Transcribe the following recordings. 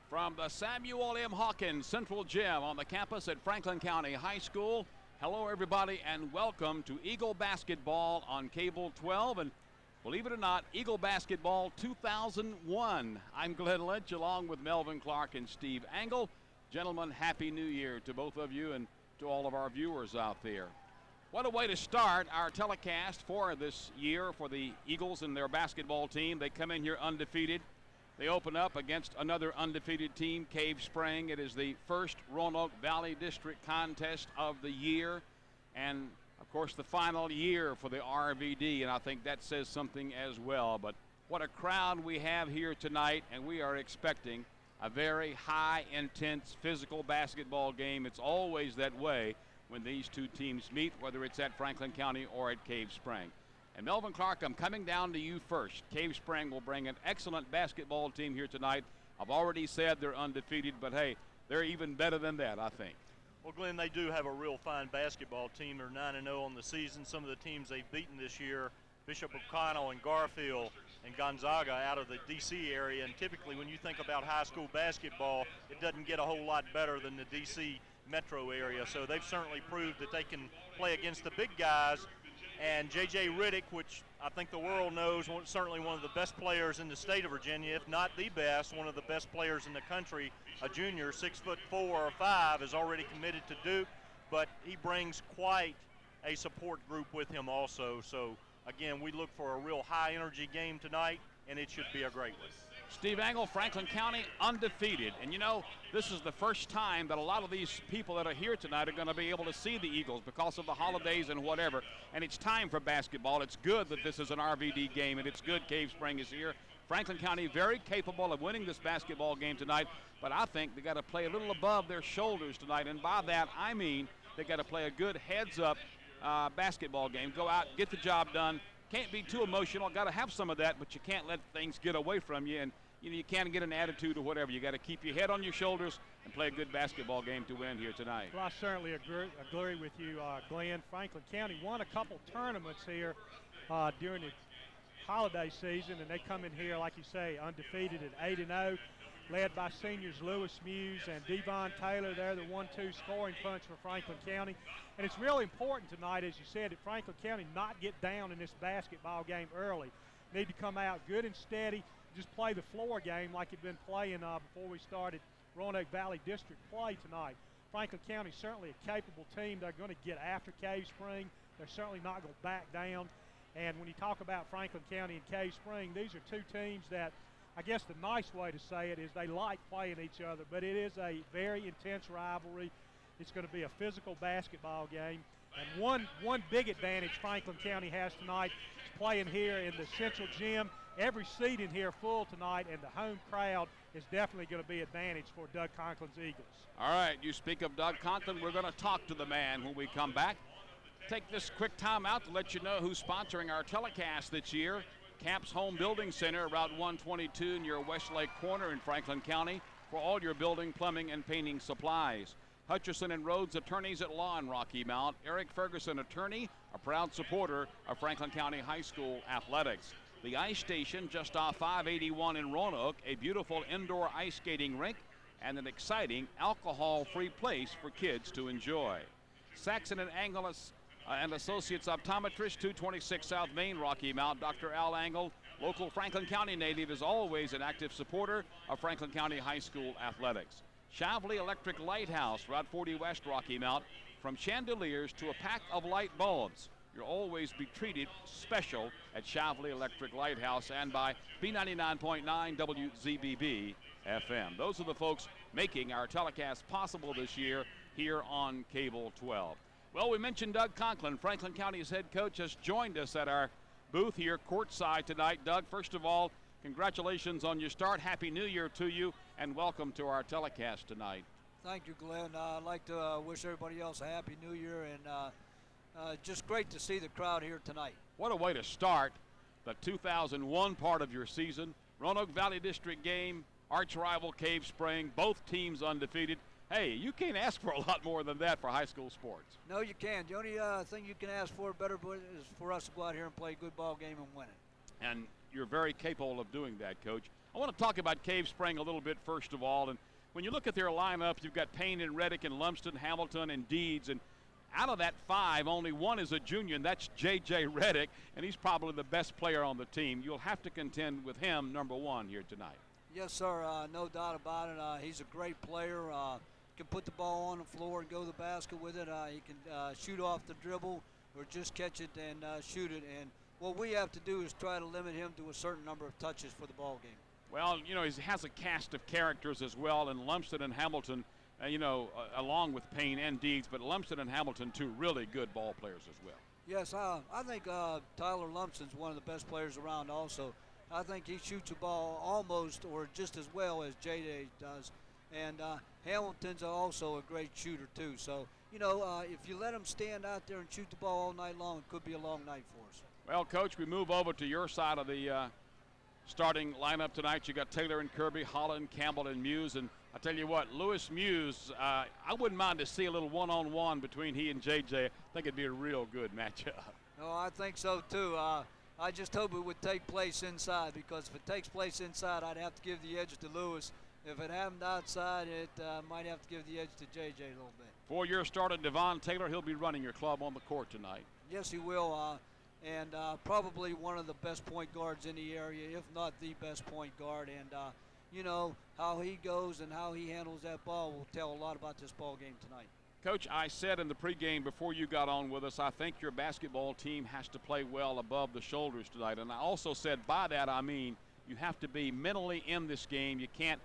From the Samuel M. Hawkins Central Gym on the campus at Franklin County High School. Hello, everybody, and welcome to Eagle Basketball on Cable 12. And believe it or not, Eagle Basketball 2001. I'm Glenn Lynch along with Melvin Clark and Steve Angle. Gentlemen, Happy New Year to both of you and to all of our viewers out there. What a way to start our telecast for this year for the Eagles and their basketball team. They come in here undefeated. They open up against another undefeated team, Cave Spring. It is the first Roanoke Valley District contest of the year, and of course the final year for the RVD, and I think that says something as well. But what a crowd we have here tonight, and we are expecting a very high, intense, physical basketball game. It's always that way when these two teams meet, whether it's at Franklin County or at Cave Spring. And Melvin Clark, I'm coming down to you first. Cave Spring will bring an excellent basketball team here tonight. I've already said they're undefeated, but hey, they're even better than that, I think. Well, Glenn, they do have a real fine basketball team. They're 9-0 on the season. Some of the teams they've beaten this year, Bishop O'Connell and Garfield and Gonzaga out of the D.C. area. And typically when you think about high school basketball, it doesn't get a whole lot better than the D.C. metro area. So they've certainly proved that they can play against the big guys. And J.J. Redick, which I think the world knows, certainly one of the best players in the state of Virginia, if not the best, one of the best players in the country, a junior, 6'4" or 5, is already committed to Duke, but he brings quite a support group with him also. So, again, we look for a real high-energy game tonight, and it should be a great one. Steve Angle, Franklin County undefeated. And you know, this is the first time that a lot of these people that are here tonight are going to be able to see the Eagles because of the holidays and whatever. And it's time for basketball. It's good that this is an RVD game, and it's good Cave Spring is here. Franklin County very capable of winning this basketball game tonight, but I think they got to play a little above their shoulders tonight. And by that, I mean they got to play a good heads-up basketball game. Go out, get the job done. Can't be too emotional. Got to have some of that, but you can't let things get away from you. And you know, you can't get an attitude or whatever. You got to keep your head on your shoulders and play a good basketball game to win here tonight. Well, I certainly agree with you, Glenn. Franklin County won a couple tournaments here during the holiday season, and they come in here, like you say, undefeated at 8-0, led by seniors Lewis Muse and Devon Taylor. They're the 1-2 scoring punch for Franklin County. And it's really important tonight, as you said, that Franklin County not get down in this basketball game early. Need to come out good and steady, just play the floor game like you've been playing before we started Roanoke Valley District play tonight. Franklin County certainly a capable team. They're going to get after Cave Spring. They're certainly not going to back down. And when you talk about Franklin County and Cave Spring, these are two teams that, I guess the nice way to say it is they like playing each other, but it is a very intense rivalry. It's going to be a physical basketball game. And one big advantage Franklin County has tonight is playing here in the Central Gym. Every seat in here full tonight, and the home crowd is definitely going to be advantage for Doug Conklin's Eagles. All right, you speak of Doug Conklin. We're going to talk to the man when we come back. Take this quick time out to let you know who's sponsoring our telecast this year. Camp's Home Building Center, Route 122 near Westlake Corner in Franklin County for all your building, plumbing, and painting supplies. Hutcherson and Rhodes Attorneys at Law in Rocky Mount. Eric Ferguson, attorney, a proud supporter of Franklin County High School athletics. The ice station just off 581 in Roanoke, a beautiful indoor ice skating rink, and an exciting alcohol-free place for kids to enjoy. Saxon and Angeles and Associates Optometrist, 226 South Main, Rocky Mount. Dr. Al Angle, local Franklin County native, is always an active supporter of Franklin County High School athletics. Shavli Electric Lighthouse, Route 40 West, Rocky Mount. From chandeliers to a pack of light bulbs, you'll always be treated special at Shavli Electric Lighthouse, and by B99.9 WZBB FM. Those are the folks making our telecast possible this year here on Cable 12. Well, we mentioned Doug Conklin, Franklin County's head coach, has joined us at our booth here courtside tonight. Doug, first of all, congratulations on your start. Happy New Year to you, and welcome to our telecast tonight. Thank you, Glenn. I'd like to wish everybody else a Happy New Year, and just great to see the crowd here tonight. What a way to start the 2001 part of your season. Roanoke Valley District game, arch rival Cave Spring, both teams undefeated. Hey, you can't ask for a lot more than that for high school sports. No, you can't. The only thing you can ask for better is for us to go out here and play a good ball game and win it. And you're very capable of doing that, Coach. I want to talk about Cave Spring a little bit first of all. And when you look at their lineup, you've got Payne and Redick and Lumsden, Hamilton, and Deeds. And out of that 5, only one is a junior, and that's J.J. Redick, and he's probably the best player on the team. You'll have to contend with him, number 1, here tonight. Yes, sir. No doubt about it. He's a great player. Can put the ball on the floor and go to the basket with it. He can shoot off the dribble or just catch it and shoot it. And what we have to do is try to limit him to a certain number of touches for the ball game. Well, you know, he has a cast of characters as well, and Lumsden and Hamilton, along with Payne and Deeds, but Lumsden and Hamilton, 2 really good ball players as well. Yes, I think Tyler Lumsden's one of the best players around also. I think he shoots the ball almost or just as well as J.J. does. And Hamilton's also a great shooter, too. So, if you let him stand out there and shoot the ball all night long, it could be a long night for us. Well, Coach, we move over to your side of the starting lineup tonight. You got Taylor and Kirby, Holland, Campbell, and Muse. And I tell you what, Lewis Muse, I wouldn't mind to see a little one-on-one between he and J.J. I think it'd be a real good matchup. No, I think so, too. I just hope it would take place inside, because if it takes place inside, I'd have to give the edge to Lewis. If it happened outside, it might have to give the edge to J.J. a little bit. For your starter, Devon Taylor, he'll be running your club on the court tonight. Yes, he will, and probably one of the best point guards in the area, if not the best point guard. And, how he goes and how he handles that ball will tell a lot about this ball game tonight. Coach, I said in the pregame before you got on with us, I think your basketball team has to play well above the shoulders tonight. And I also said by that I mean you have to be mentally in this game. You can't,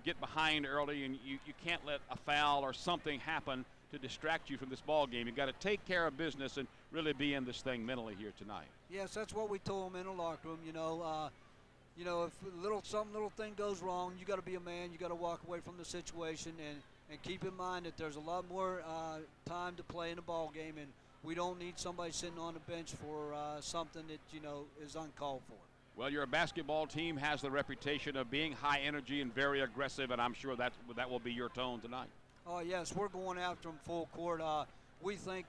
get behind early, and you can't let a foul or something happen to distract you from this ball game. You've got to take care of business and really be in this thing mentally here tonight. Yes, that's what we told them in the locker room. If some little thing goes wrong, you got to be a man. You got to walk away from the situation and keep in mind that there's a lot more time to play in the ball game, and we don't need somebody sitting on the bench for something that is uncalled for. Well, your basketball team has the reputation of being high energy and very aggressive, and I'm sure that will be your tone tonight. Oh yes, we're going after them full court. We think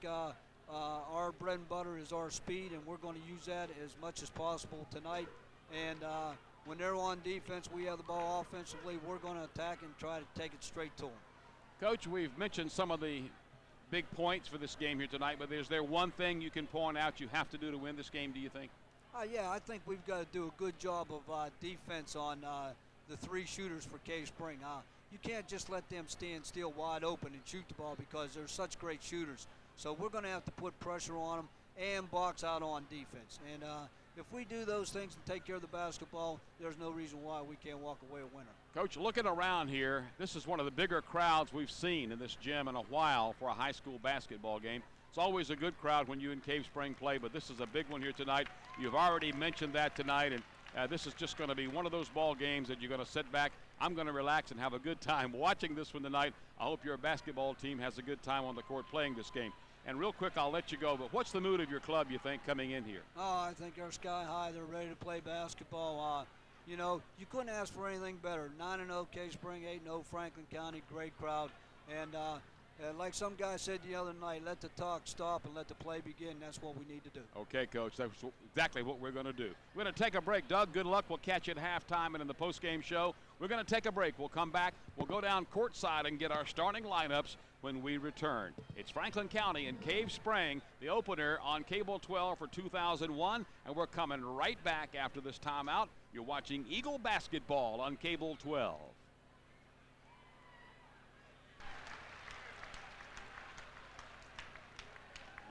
our bread and butter is our speed, and we're going to use that as much as possible tonight. And when they're on defense, we have the ball offensively. We're going to attack and try to take it straight to them. Coach, we've mentioned some of the big points for this game here tonight, but is there one thing you can point out you have to do to win this game, do you think? Yeah, I think we've got to do a good job of defense on the 3 shooters for Cave Spring. You can't just let them stand still wide open and shoot the ball because they're such great shooters. So we're going to have to put pressure on them and box out on defense. And if we do those things and take care of the basketball, there's no reason why we can't walk away a winner. Coach, looking around here, this is one of the bigger crowds we've seen in this gym in a while for a high school basketball game. It's always a good crowd when you and Cave Spring play, but this is a big one here tonight. You've already mentioned that tonight, and this is just going to be one of those ball games that you're going to sit back. I'm going to relax and have a good time watching this one tonight. I hope your basketball team has a good time on the court playing this game. And real quick, I'll let you go, but what's the mood of your club, you think, coming in here? Oh, I think they're sky high. They're ready to play basketball. You couldn't ask for anything better. 9-0 Cave Spring, 8-0 Franklin County, great crowd. And like some guy said the other night, let the talk stop and let the play begin. That's what we need to do. Okay, Coach, that's exactly what we're going to do. We're going to take a break. Doug, good luck. We'll catch you at halftime and in the postgame show. We're going to take a break. We'll come back. We'll go down courtside and get our starting lineups when we return. It's Franklin County and Cave Spring, the opener on Cable 12 for 2001, and we're coming right back after this timeout. You're watching Eagle basketball on Cable 12.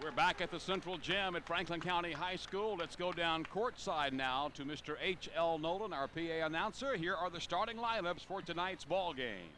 We're back at the Central Gym at Franklin County High School. Let's go down courtside now to Mr. H.L. Nolan, our PA announcer. Here are the starting lineups for tonight's ball game.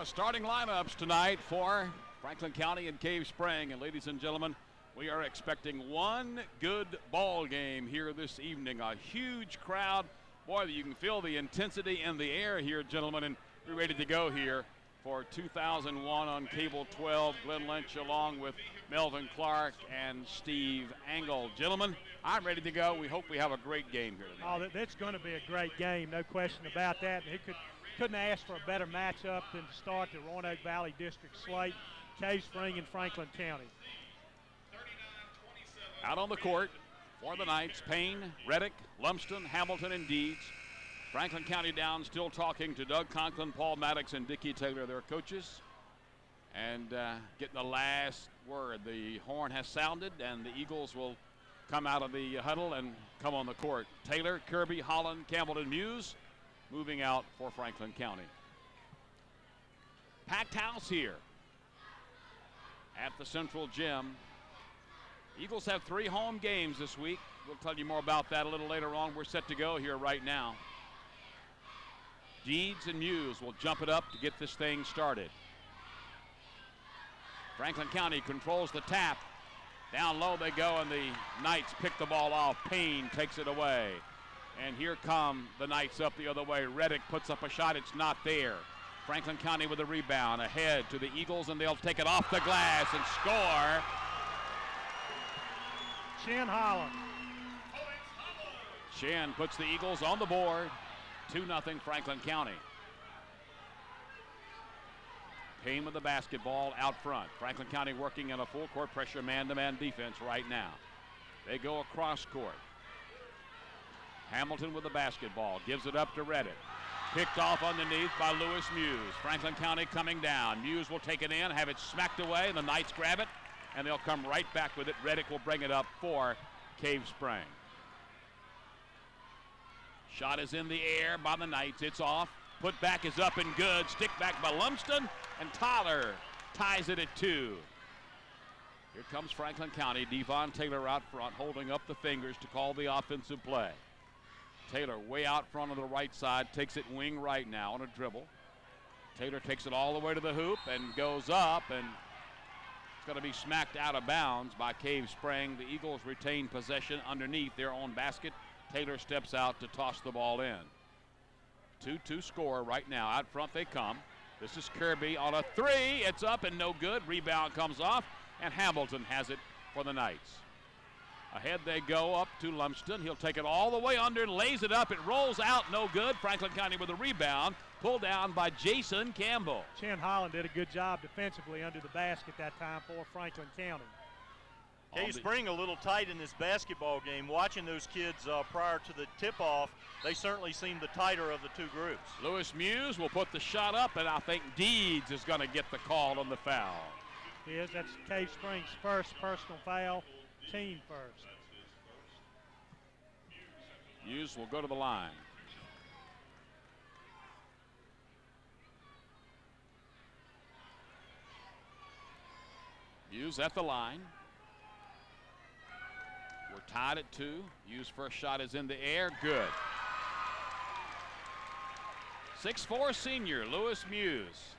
Starting lineups tonight for Franklin County and Cave Spring. And ladies and gentlemen, we are expecting one good ball game here this evening. A huge crowd. Boy, you can feel the intensity in the air here, gentlemen, and we're ready to go here for 2001 on Cable 12. Glenn Lynch along with Melvin Clark and Steve Angle. Gentlemen, I'm ready to go. We hope we have a great game here tonight. Oh, that's going to be a great game, no question about that. And couldn't ask for a better matchup than to start the Roanoke Valley District slate, Cave Spring and Franklin County. Out on the court for the Knights, Payne, Redick, Lumsden, Hamilton, and Deeds. Franklin County down, still talking to Doug Conklin, Paul Maddox, and Dickie Taylor, their coaches. And getting the last word. The horn has sounded, and the Eagles will come out of the huddle and come on the court. Taylor, Kirby, Holland, Campbell, and Muse moving out for Franklin County. Packed house here at the Central Gym. Eagles have 3 home games this week. We'll tell you more about that a little later on. We're set to go here right now. Deeds and Muse will jump it up to get this thing started. Franklin County controls the tap. Down low they go, and the Knights pick the ball off. Payne takes it away. And here come the Knights up the other way. Redick puts up a shot. It's not there. Franklin County with a rebound. Ahead to the Eagles, and they'll take it off the glass and score. Shin Holland. Shin puts the Eagles on the board. 2-0 Franklin County. Payne with the basketball out front. Franklin County working in a full court pressure man-to-man defense right now. They go across court. Hamilton with the basketball, gives it up to Redick. Picked off underneath by Lewis Muse. Franklin County coming down. Muse will take it in, have it smacked away, and the Knights grab it, and they'll come right back with it. Redick will bring it up for Cave Spring. Shot is in the air by the Knights. It's off. Put back is up and good. Stick back by Lumsden, and Tyler ties it at 2. Here comes Franklin County. Devon Taylor out front, holding up the fingers to call the offensive play. Taylor way out front on the right side, takes it wing right now on a dribble. Taylor takes it all the way to the hoop and goes up, and it's going to be smacked out of bounds by Cave Spring. The Eagles retain possession underneath their own basket. Taylor steps out to toss the ball in. 2-2 score right now. Out front they come. This is Kirby on a 3. It's up and no good. Rebound comes off, and Hamilton has it for the Knights. Ahead they go up to Lumsden. He'll take it all the way under, lays it up. It rolls out, no good. Franklin County with a rebound. Pulled down by Jason Campbell. Chin Holland did a good job defensively under the basket that time for Franklin County. Cave Spring a little tight in this basketball game. Watching those kids prior to the tip-off, they certainly seem the tighter of the two groups. Lewis Muse will put the shot up, and I think Deeds is going to get the call on the foul. Yes, that's Cave Spring's first personal foul, team first. Muse will go to the line. Muse at the line. We're tied at 2. Muse first shot is in the air. Good. 6'4" senior, Lewis Muse.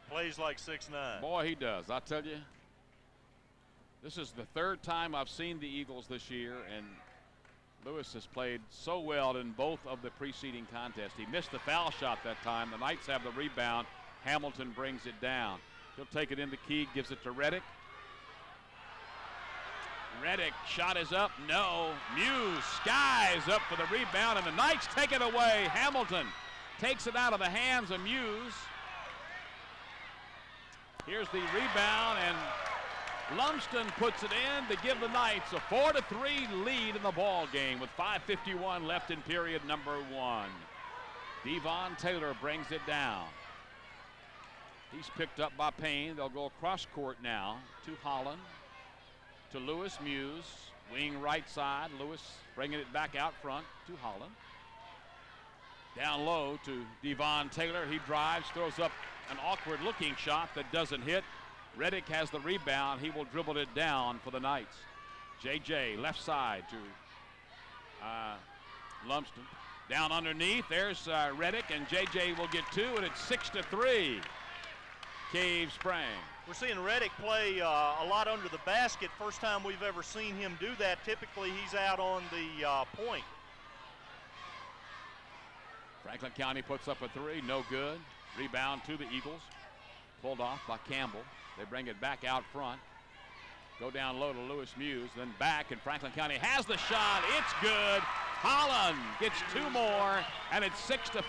Plays like 6'9". Boy, he does. I tell you, this is the 3rd time I've seen the Eagles this year, and Lewis has played so well in both of the preceding contests. He missed the foul shot that time. The Knights have the rebound. Hamilton brings it down. He'll take it in the key, gives it to Redick. Redick, shot is up, no. Muse skies up for the rebound, and the Knights take it away. Hamilton takes it out of the hands of Muse. Here's the rebound, and Lumsden puts it in to give the Knights a 4-3 lead in the ball game with 5:51 left in period number 1. Devon Taylor brings it down. He's picked up by Payne. They'll go across court now to Holland, to Lewis Muse, wing right side. Lewis bringing it back out front to Holland. Down low to Devon Taylor. He drives, throws up an awkward looking shot that doesn't hit. Redick has the rebound. He will dribble it down for the Knights. JJ left side to Lumsden. Down underneath, there's Redick, and JJ will get 2, and it's 6-3. Cave Spring. We're seeing Redick play a lot under the basket. First time we've ever seen him do that. Typically, he's out on the point. Franklin County puts up a three, no good. Rebound to the Eagles. Pulled off by Campbell. They bring it back out front. Go down low to Lewis Muse, then back, and Franklin County has the shot. It's good. Holland gets two more, and it's 6-5.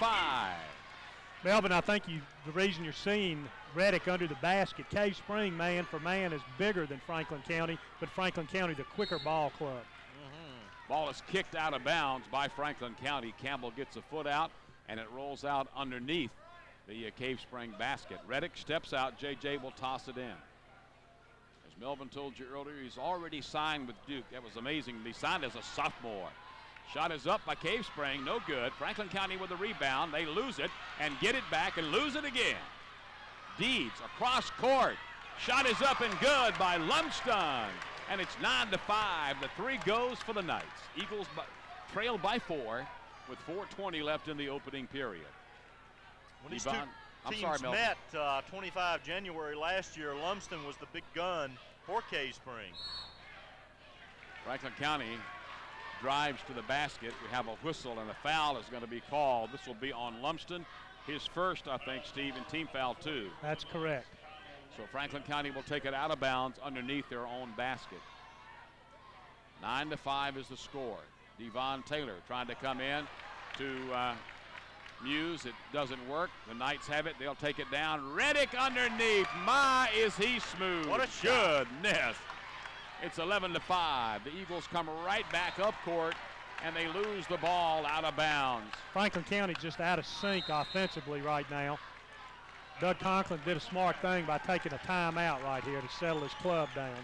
Melvin, I think the reason you're seeing Redick under the basket, Cave Spring man for man is bigger than Franklin County, but Franklin County the quicker ball club. Ball is kicked out of bounds by Franklin County. Campbell gets a foot out, and it rolls out underneath the Cave Spring basket. Redick steps out. J.J. will toss it in. As Melvin told you earlier, he's already signed with Duke. That was amazing. He signed as a sophomore. Shot is up by Cave Spring. No good. Franklin County with the rebound. They lose it and get it back and lose it again. Deeds across court. Shot is up and good by Lumsden. And it's 9-5. The three goes for the Knights. Eagles trail by 4 with 4:20 left in the opening period. When these two teams met 25 January last year, Lumsden was the big gun for Cave Spring. Franklin County drives to the basket. We have a whistle, and a foul is going to be called. This will be on Lumsden. His first, I think, Steve, and team foul 2. That's correct. So Franklin County will take it out of bounds underneath their own basket. 9-5 is the score. Devon Taylor trying to come in to Muse. It doesn't work. The Knights have it. They'll take it down. Redick underneath. My, is he smooth. What a shot. Goodness. It's 11-5. The Eagles come right back up court, and they lose the ball out of bounds. Franklin County just out of sync offensively right now. Doug Conklin did a smart thing by taking a timeout right here to settle his club down.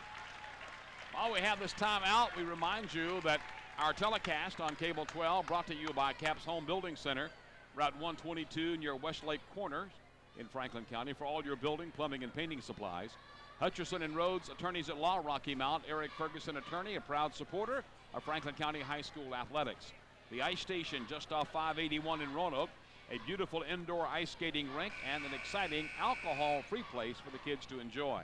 While we have this timeout, we remind you that our telecast on Cable 12 brought to you by Cap's Home Building Center, Route 122 near Westlake Corners in Franklin County for all your building, plumbing, and painting supplies. Hutcherson and Rhodes Attorneys at Law, Rocky Mount. Eric Ferguson, attorney, a proud supporter of Franklin County High School athletics. The ice station just off 581 in Roanoke, a beautiful indoor ice skating rink, and an exciting alcohol-free place for the kids to enjoy.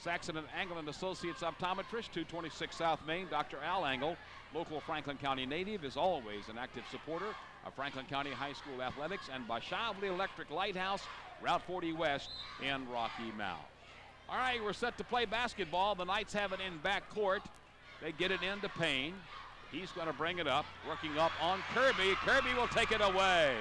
Saxon and Angle and Associates Optometrist, 226 South Main. Dr. Al Angle, local Franklin County native, is always an active supporter of Franklin County High School athletics, and by Shively Electric Lighthouse, Route 40 West in Rocky Mount. All right, we're set to play basketball. The Knights have it in back court. They get it into Payne. He's going to bring it up, working up on Kirby. Kirby will take it away.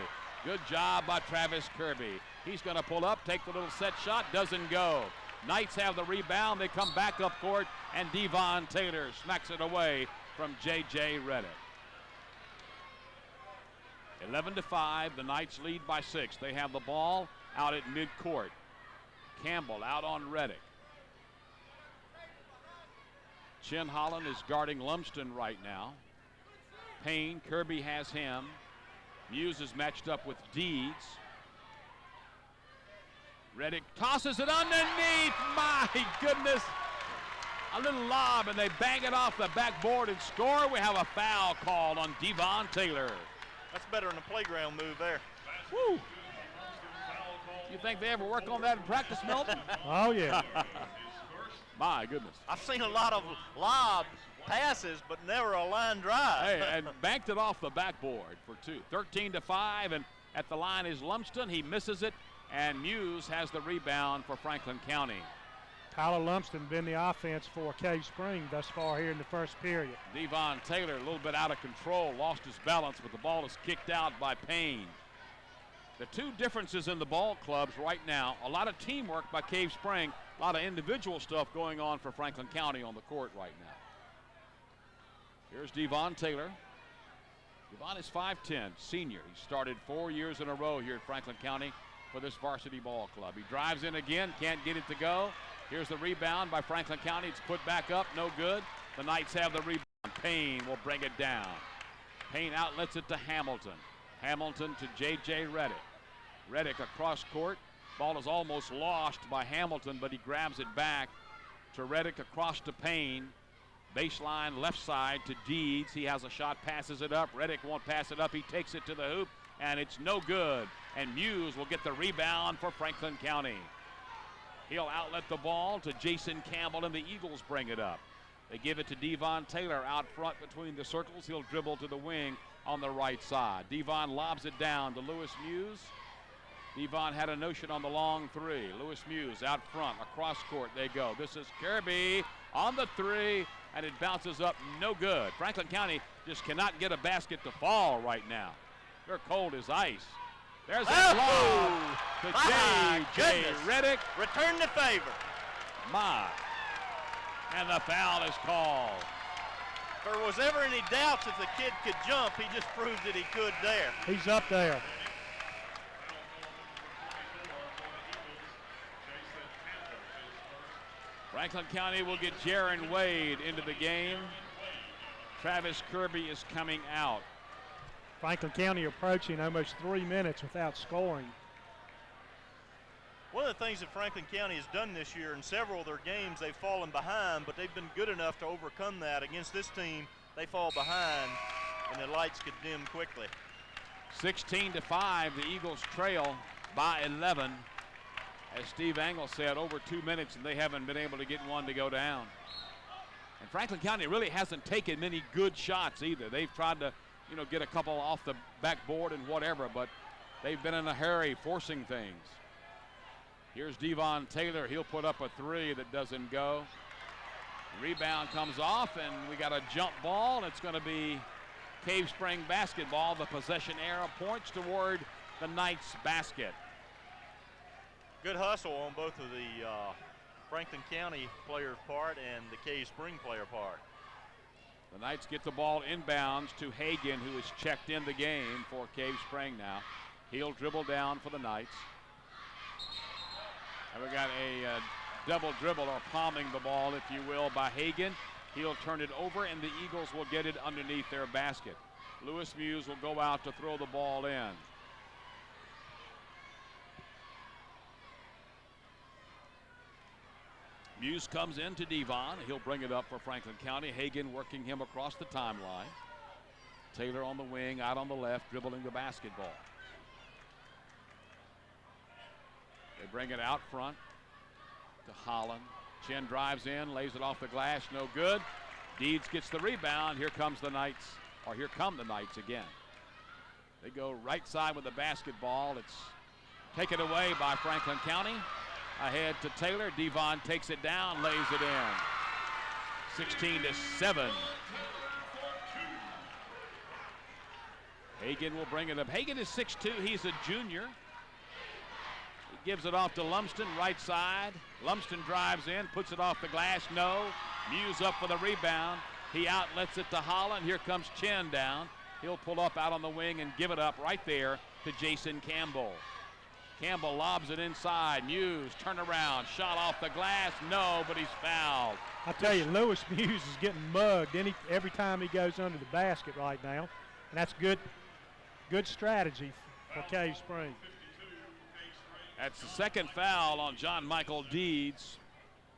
Good job by Travis Kirby. He's going to pull up, take the little set shot, doesn't go. Knights have the rebound. They come back up court, and Devon Taylor smacks it away from J.J. Redick. 11-5, the Knights lead by 6. They have the ball out at midcourt. Campbell out on Redick. Chin Holland is guarding Lumsden right now. Payne, Kirby has him. Muse is matched up with Deeds. Redick tosses it underneath. My goodness. A little lob, and they bang it off the backboard and score. We have a foul called on Devon Taylor. That's better than a playground move there. Woo. You think they ever work on that in practice, Milton? Oh, yeah. My goodness. I've seen a lot of lob passes, but never a line drive. Hey, and banked it off the backboard for 2. 13-5, and at the line is Lumsden. He misses it, and Muse has the rebound for Franklin County. Tyler Lumsden been the offense for Cave Spring thus far here in the first period. Devon Taylor a little bit out of control, lost his balance, but the ball is kicked out by Payne. The two differences in the ball clubs right now, a lot of teamwork by Cave Spring, a lot of individual stuff going on for Franklin County on the court right now. Here's Devon Taylor. Devon is 5'10", senior. He started 4 years in a row here at Franklin County for this varsity ball club. He drives in again, can't get it to go. Here's the rebound by Franklin County. It's put back up, no good. The Knights have the rebound. Payne will bring it down. Payne outlets it to Hamilton. Hamilton to J.J. Redick. Redick across court. Ball is almost lost by Hamilton, but he grabs it back to Redick across to Payne. Baseline left side to Deeds. He has a shot, passes it up. Redick won't pass it up. He takes it to the hoop, and it's no good. And Muse will get the rebound for Franklin County. He'll outlet the ball to Jason Campbell, and the Eagles bring it up. They give it to Devon Taylor out front between the circles. He'll dribble to the wing on the right side. Devon lobs it down to Lewis Muse. Devon had a notion on the long three. Lewis Muse out front, across court they go. This is Kirby on the three, and it bounces up, no good. Franklin County just cannot get a basket to fall right now. They're cold as ice. There's a lob to J.J. Redick. Return the favor. My. And the foul is called. If there was ever any doubts if the kid could jump, he just proved that he could there. He's up there. Franklin County will get Jaron Wade into the game. Travis Kirby is coming out. Franklin County approaching almost 3 minutes without scoring. One of the things that Franklin County has done this year in several of their games, they've fallen behind, but they've been good enough to overcome that. Against this team, they fall behind, and the lights could dim quickly. 16-5, the Eagles trail by 11. As Steve Angle said, over 2 minutes, and they haven't been able to get one to go down. And Franklin County really hasn't taken many good shots either. They've tried to, get a couple off the backboard and whatever, but they've been in a hurry forcing things. Here's Devon Taylor. He'll put up a three that doesn't go. Rebound comes off, and we got a jump ball, and it's going to be Cave Spring basketball. The possession arrow points toward the Knights basket. Good hustle on both of the Franklin County players' part and the Cave Spring player part. The Knights get the ball inbounds to Hagan, who is checked in the game for Cave Spring now. He'll dribble down for the Knights. And we got a double dribble, or palming the ball, if you will, by Hagan. He'll turn it over, and the Eagles will get it underneath their basket. Lewis Muse will go out to throw the ball in. Muse comes in to Devon. He'll bring it up for Franklin County. Hagan working him across the timeline. Taylor on the wing, out on the left, dribbling the basketball. They bring it out front to Holland. Chen drives in, lays it off the glass, no good. Deeds gets the rebound. Here comes the Knights, or here come the Knights again. They go right side with the basketball. It's taken away by Franklin County. Ahead to Taylor. Devon takes it down, lays it in. 16-7. Hagan will bring it up. Hagan is 6'2". He's a junior. He gives it off to Lumsden, right side. Lumsden drives in, puts it off the glass. No. Muse up for the rebound. He outlets it to Holland. Here comes Chen down. He'll pull up out on the wing and give it up right there to Jason Campbell. Campbell lobs it inside. Muse, turn around, shot off the glass. No, but he's fouled. I tell you, Lewis Muse is getting mugged every time he goes under the basket right now. And that's good strategy for Cave Spring. That's the second foul on John Michael Deeds.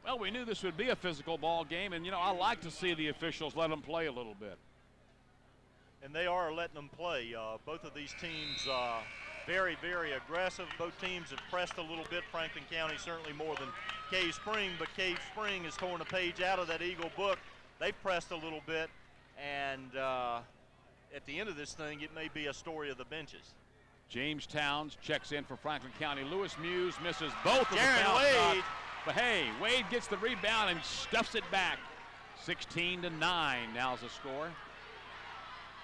Well, we knew this would be a physical ball game, and, I like to see the officials let them play a little bit. And they are letting them play. Both of these teams very, very aggressive. Both teams have pressed a little bit. Franklin County certainly more than Cave Spring, but Cave Spring has torn a page out of that Eagle book. They've pressed a little bit, and at the end of this thing, it may be a story of the benches. James Towns checks in for Franklin County. Lewis Muse misses both of the Jaron foul Wade. shots. But hey, Wade gets the rebound and stuffs it back. 16-9 now's the score.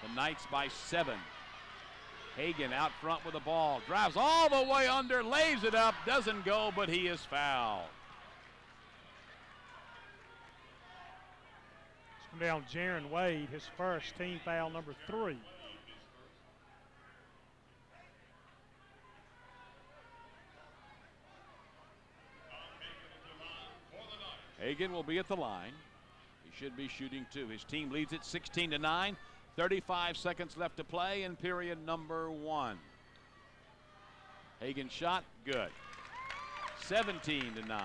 The Knights by 7. Hagan out front with the ball. Drives all the way under, lays it up, doesn't go, but he is fouled. It's going to be on Jaron Wade, his first, team foul number 3. Hagan will be at the line. He should be shooting 2. His team leads it 16-9. 35 seconds left to play in period number 1. Hagan shot, good. 17-9.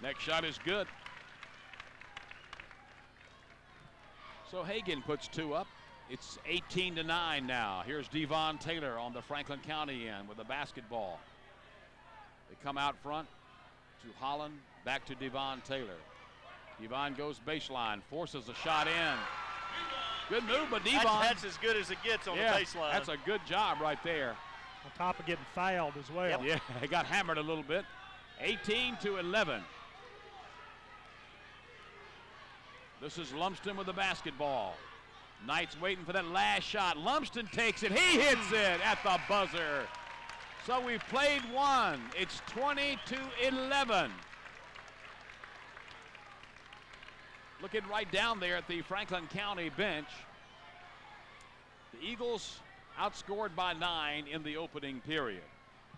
Next shot is good. So Hagan puts 2 up. It's 18-9 now. Here's Devon Taylor on the Franklin County end with the basketball. They come out front to Holland, back to Devon Taylor. Devon goes baseline, forces a shot in. Good move, but Devon. That's as good as it gets on the baseline. That's a good job right there. On top of getting fouled as well. Yep. Yeah, he got hammered a little bit. 18-11. This is Lumsden with the basketball. Knights waiting for that last shot. Lumsden takes it. He hits it at the buzzer. So we've played one. It's 20-11. Looking right down there at the Franklin County bench. The Eagles outscored by 9 in the opening period.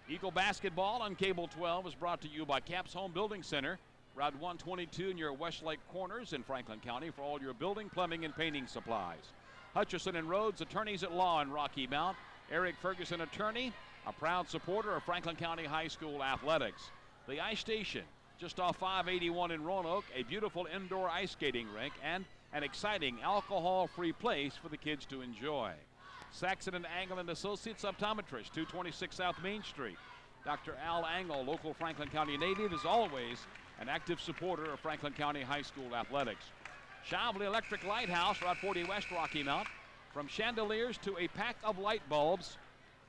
Eagle basketball on Cable 12 is brought to you by Caps Home Building Center. Route 122 near Westlake Corners in Franklin County for all your building, plumbing, and painting supplies. Hutchison and Rhodes, attorneys at law in Rocky Mount. Eric Ferguson, attorney, a proud supporter of Franklin County High School athletics. The Ice Station, just off 581 in Roanoke, a beautiful indoor ice skating rink and an exciting alcohol-free place for the kids to enjoy. Saxon and Angle and Associates Optometrist, 226 South Main Street. Dr. Al Angle, local Franklin County native, is always an active supporter of Franklin County High School athletics. Chively Electric Lighthouse, Route 40 West, Rocky Mount. From chandeliers to a pack of light bulbs,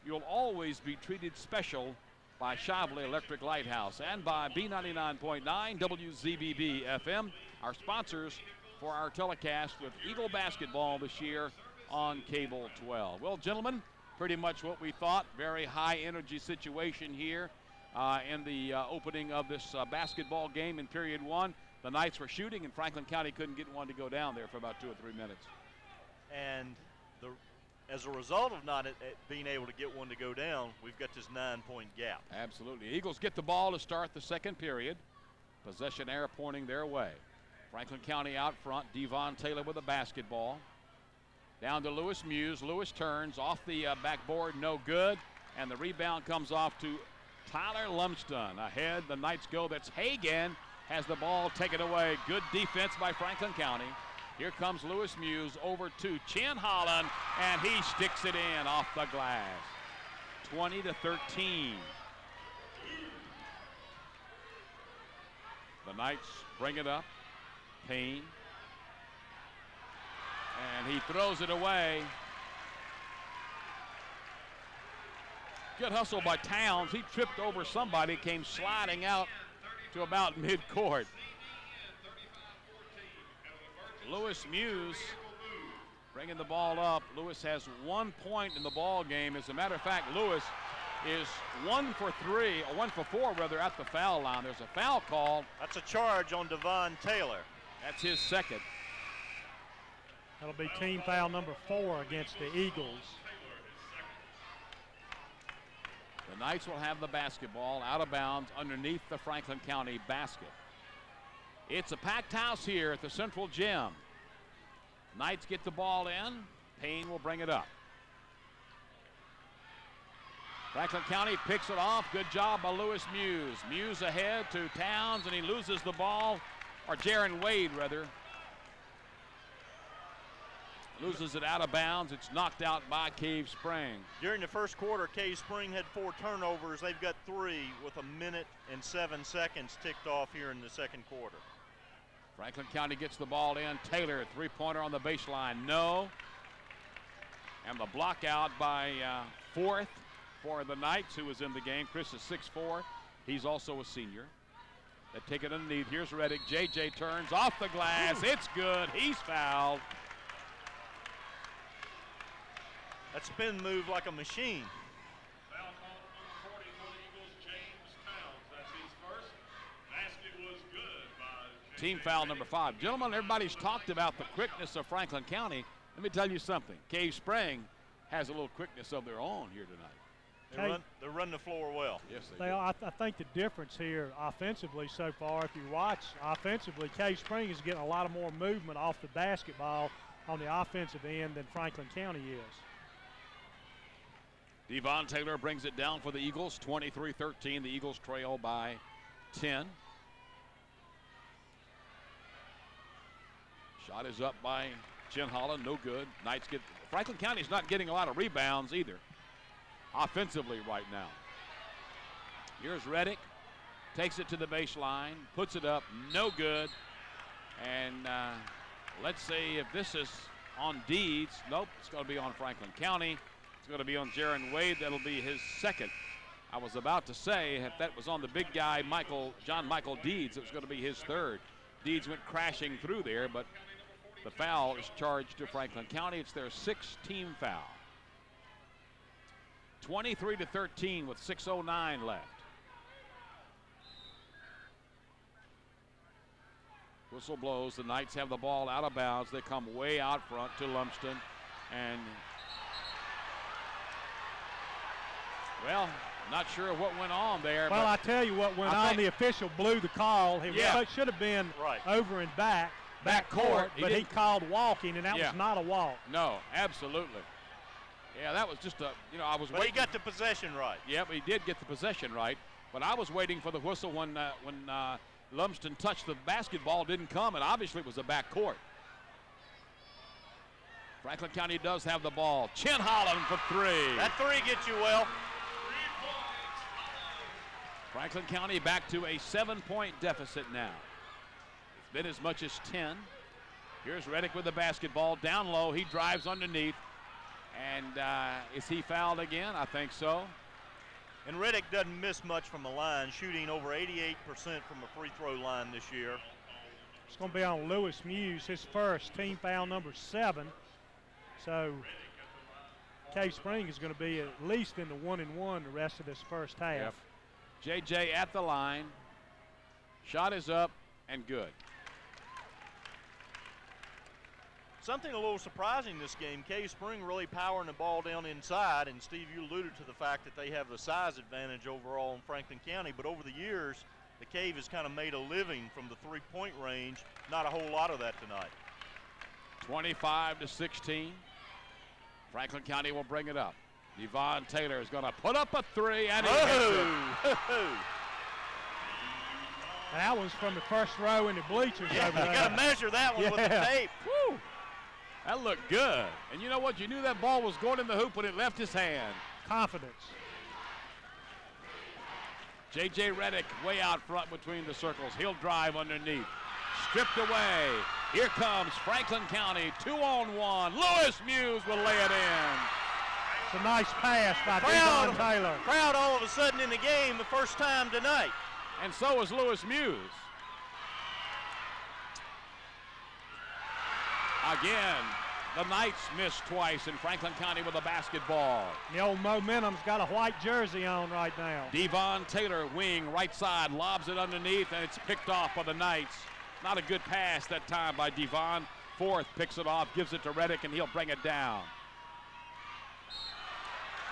you'll always be treated special by Chively Electric Lighthouse and by B99.9 WZBB FM, our sponsors for our telecast with Eagle basketball this year on Cable 12. Well, gentlemen, pretty much what we thought. Very high energy situation here in the opening of this basketball game in period 1. The Knights were shooting, and Franklin County couldn't get one to go down there for about 2 or 3 minutes. And as a result of not being able to get one to go down, we've got this 9-point gap. Absolutely. Eagles get the ball to start the second period. Possession arrow pointing their way. Franklin County out front. Devon Taylor with the basketball. Down to Lewis Muse. Lewis turns off the backboard, no good. And the rebound comes off to Tyler Lumsden. Ahead, the Knights go. That's Hagan. Has the ball taken away. Good defense by Franklin County. Here comes Lewis Muse over to Chin Holland, and he sticks it in off the glass. 20-13. The Knights bring it up. Payne. And he throws it away. Good hustle by Towns. He tripped over somebody, came sliding out to about midcourt. Lewis Muse bringing the ball up. Lewis has 1 point in the ball game. As a matter of fact, Lewis is 1 for 4 rather, at the foul line. There's a foul call. That's a charge on Devon Taylor. That's his second. That'll be team foul number 4 against the Eagles. The Knights will have the basketball out of bounds underneath the Franklin County basket. It's a packed house here at the Central Gym. Knights get the ball in. Payne will bring it up. Franklin County picks it off. Good job by Lewis Muse. Muse ahead to Towns, and he loses the ball, or Jaron Wade rather. Loses it out of bounds. It's knocked out by Cave Spring. During the first quarter, Cave Spring had 4 turnovers. They've got 3 with 1 minute and 7 seconds ticked off here in the second quarter. Franklin County gets the ball in. Taylor, three-pointer on the baseline. No. And the block out by Forth for the Knights, who was in the game. Chris is 6'4". He's also a senior. They take it underneath. Here's Redick. JJ turns off the glass. It's good. He's fouled. That spin move like a machine. Foul call number 40 for the Eagles, James Towns. That's his first. Basket was good by Team foul number 5. Gentlemen, everybody's talked about the quickness of Franklin County. Let me tell you something. Cave Spring has a little quickness of their own here tonight. They run the floor well. Yes, they do. I think the difference here offensively so far, if you watch offensively, Cave Spring is getting a lot of more movement off the basketball on the offensive end than Franklin County is. Devon Taylor brings it down for the Eagles, 23-13. The Eagles trail by 10. Shot is up by Chin Holland, no good. Knights get, Franklin County's not getting a lot of rebounds either, offensively right now. Here's Redick, takes it to the baseline, puts it up, no good. And let's see if this is on Deeds. Nope, it's going to be on Franklin County. It's going to be on Jaron Wade. That'll be his second. I was about to say if that was on the big guy, John Michael Deeds, it was going to be his third. Deeds went crashing through there, but the foul is charged to Franklin County. It's their sixth team foul. 23-13 with 6:09 left. Whistle blows. The Knights have the ball out of bounds. They come way out front to Lumsden. And, well, not sure what went on there. Well, I tell you what went on. The official blew the call. It should have been over and back court, but he called walking, and that was not a walk. No, absolutely. Yeah, that was just a, I was waiting. But he got the possession right. Yep, he did get the possession right. But I was waiting for the whistle when Lumsden touched the basketball, didn't come, and obviously it was a back court. Franklin County does have the ball. Chin Holland for three. That three gets you well. Franklin County back to a 7-point deficit now. It's been as much as 10. Here's Redick with the basketball. Down low, he drives underneath. And is he fouled again? I think so. And Redick doesn't miss much from the line, shooting over 88% from the free throw line this year. It's going to be on Lewis Muse, his first, team foul number 7. So Cave Spring is going to be at least in the 1-and-1 the rest of this first half. Yep. JJ at the line. Shot is up and good. Something a little surprising this game, Cave Spring really powering the ball down inside, and Steve, you alluded to the fact that they have the size advantage overall in Franklin County, but over the years, the Cave has kind of made a living from the three-point range. Not a whole lot of that tonight. 25-16. Franklin County will bring it up. Devon Taylor is going to put up a three, and he hits it. That was from the first row in the bleachers over there. You got to measure that one with the tape. Woo. That looked good. And you know what? You knew that ball was going in the hoop when it left his hand. Confidence. J.J. Redick way out front between the circles. He'll drive underneath. Stripped away. Here comes Franklin County, 2-on-1. Lewis Muse will lay it in. It's a nice pass by Devon Taylor. Crowd all of a sudden in the game the first time tonight. And so is Lewis Muse. Again, the Knights missed twice, and Franklin County with a basketball. The old Momentum's got a white jersey on right now. Devon Taylor, wing, right side, lobs it underneath, and it's picked off by the Knights. Not a good pass that time by Devon. Fourth picks it off, gives it to Redick, and he'll bring it down.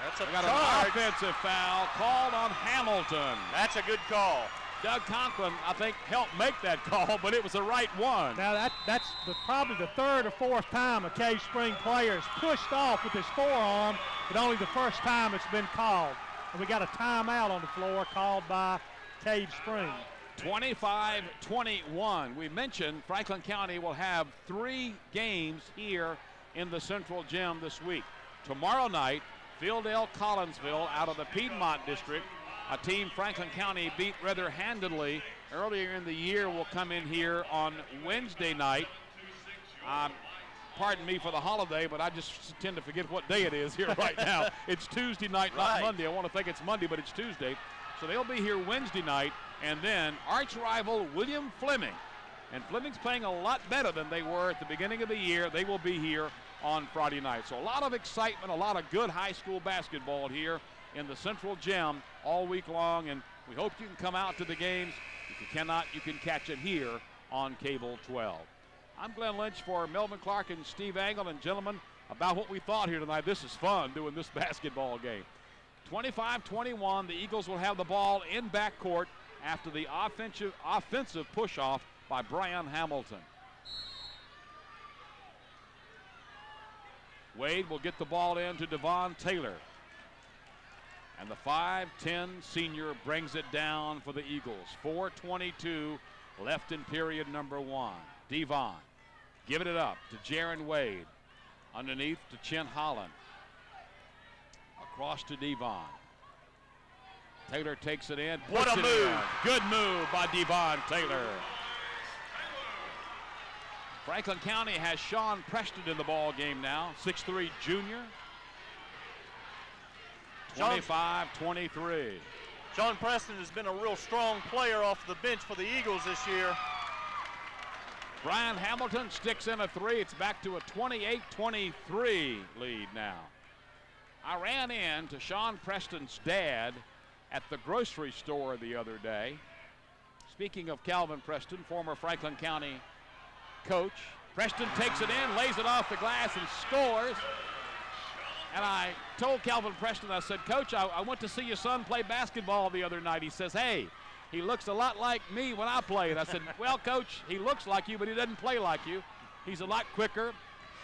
That's a got an offensive foul called on Hamilton. That's a good call. Doug Conklin, I think, helped make that call, but it was the right one. Now that's probably the third or fourth time a Cave Spring player is pushed off with his forearm, but only the first time it's been called. And we got a timeout on the floor called by Cave Spring. 25-21. We mentioned Franklin County will have 3 games here in the Central Gym this week. Tomorrow night, Fieldale Collinsville out of the Piedmont District, a team Franklin County beat rather handily earlier in the year, will come in here on Wednesday night. Pardon me for the holiday, but I just tend to forget what day it is here right now. It's Tuesday night, not Monday. I want to think it's Monday, but it's Tuesday. So they'll be here Wednesday night, and then arch rival William Fleming. And Fleming's playing a lot better than they were at the beginning of the year. They will be here on Friday night. So a lot of excitement, a lot of good high school basketball here in the Central Gym all week long, and we hope you can come out to the games. If you cannot, you can catch it here on Cable 12. I'm Glenn Lynch for Melvin Clark and Steve Angle, and gentlemen, about what we thought here tonight. This is fun doing this basketball game. 25-21, the Eagles will have the ball in backcourt after the offensive push-off by Brian Hamilton. Wade will get the ball in to Devon Taylor. And the 5'10 senior brings it down for the Eagles. 4:22 left in period number 1. Devon Giving it up to Jaron Wade. Underneath to Chin Holland. Across to Devon. Taylor takes it in. What a move. Good move by Devon Taylor. Franklin County has Sean Preston in the ball game now. 6'3" junior. 25-23. Sean Preston has been a real strong player off the bench for the Eagles this year. Brian Hamilton sticks in a three. It's back to a 28-23 lead now. I ran into Sean Preston's dad at the grocery store the other day. Speaking of Calvin Preston, former Franklin County coach, Preston takes it in, lays it off the glass, and scores. And I told Calvin Preston, I said, Coach, I went to see your son play basketball the other night. He says, hey, he looks a lot like me when I played. I said, well, Coach, he looks like you, but he doesn't play like you. He's a lot quicker,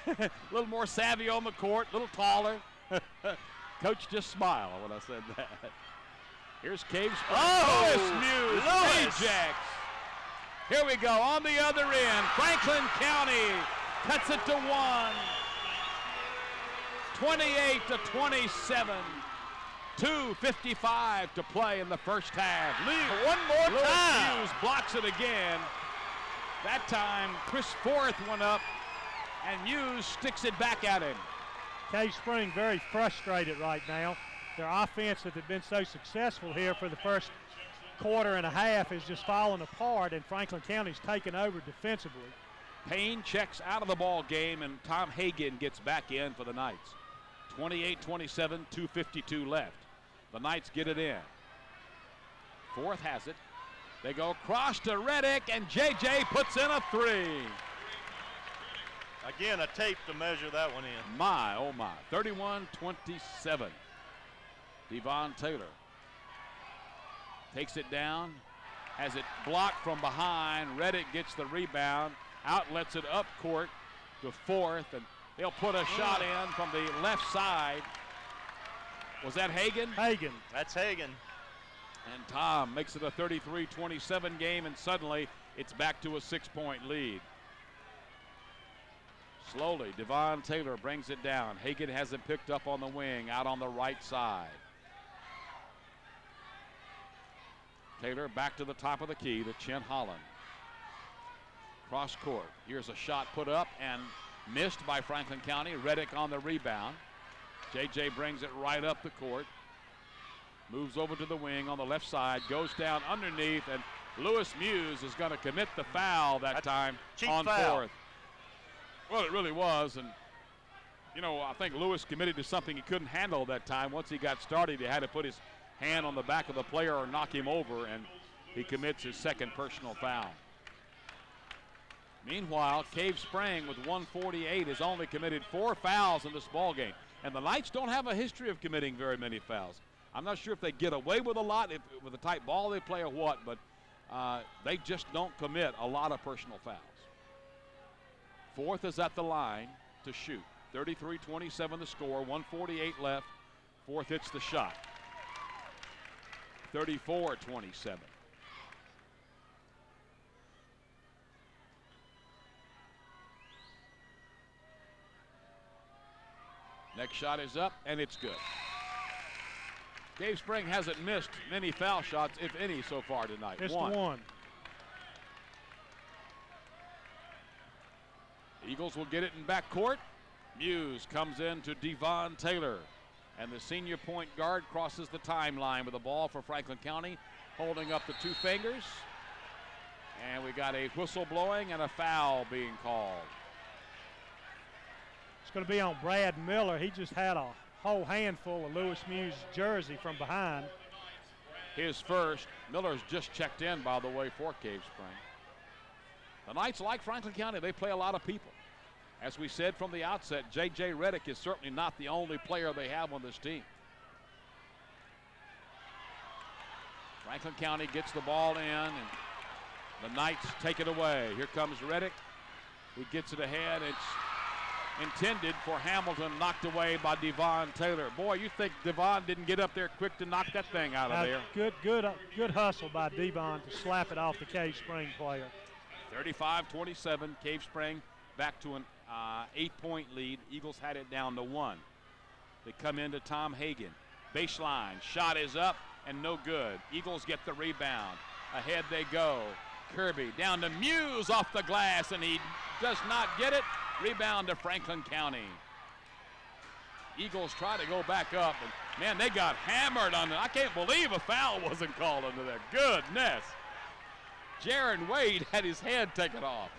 a little more savvy on the court, a little taller. Coach just smiled when I said that. Here's Cave Spring. Oh, Lewis Muse, Ajax. Here we go on the other end. Franklin County cuts it to 1. 28-27. 2:55 to play in the first half. One more time. Muse blocks it again. That time, Chris Forth went up, and Muse sticks it back at him. Cave Spring very frustrated right now. Their offense that had been so successful here for the first quarter and a half is just falling apart, and Franklin County's taken over defensively. Payne checks out of the ball game, and Tom Hagan gets back in for the Knights. 28-27, 2:52 left. The Knights get it in. Forth has it. They go across to Redick, and JJ puts in a three. Again, a tape to measure that one in. My, oh my. 31-27. Devon Taylor takes it down, has it blocked from behind. Redick gets the rebound, outlets it up court to Forth, and they'll put a shot in from the left side. Was that Hagan? Hagan. That's Hagan. And Tom makes it a 33-27 game, and suddenly it's back to a 6-point lead. Slowly, Devon Taylor brings it down. Hagan has it picked up on the wing, out on the right side. Taylor back to the top of the key to Chin Holland. Cross court. Here's a shot put up and missed by Franklin County. Redick on the rebound. JJ brings it right up the court. Moves over to the wing on the left side. Goes down underneath, and Lewis Muse is going to commit the foul that time on foul. Forth. Well, it really was, and you know, I think Lewis committed to something he couldn't handle that time. Once he got started, he had to put his hand on the back of the player or knock him over, and he commits his second personal foul. Meanwhile, Cave Spring with 1:48 has only committed 4 fouls in this ball game, and the Knights don't have a history of committing very many fouls. I'm not sure if they get away with a lot with the type ball they play or what, but they just don't commit a lot of personal fouls. Forth is at the line to shoot. 33-27 the score, 1:48 left. Forth hits the shot. 34-27. Next shot is up, and it's good. Cave Spring hasn't missed many foul shots, if any, so far tonight. Just one. Eagles will get it in backcourt. Muse comes in to Devon Taylor. And the senior point guard crosses the timeline with the ball for Franklin County, holding up the 2 fingers. And we got a whistle blowing and a foul being called. It's going to be on Brad Miller. He just had a whole handful of Lewis Muse jersey from behind. His first. Miller's just checked in, by the way, for Cave Spring. The Knights, like Franklin County, they play a lot of people. As we said from the outset, J.J. Redick is certainly not the only player they have on this team. Franklin County gets the ball in, and the Knights take it away. Here comes Redick. He gets it ahead. It's intended for Hamilton, knocked away by Devon Taylor. Boy, you think Devon didn't get up there quick to knock that thing out of there. Good hustle by Devon to slap it off the Cave Spring player. 35-27, Cave Spring back to an 8-point lead. Eagles had it down to 1. They come into Tom Hagan. Baseline, shot is up and no good. Eagles get the rebound. Ahead they go. Kirby down to Muse off the glass, and he does not get it. Rebound to Franklin County. Eagles try to go back up, and man, they got hammered on it. I can't believe a foul wasn't called under there. Goodness. Jaron Wade had his head taken off.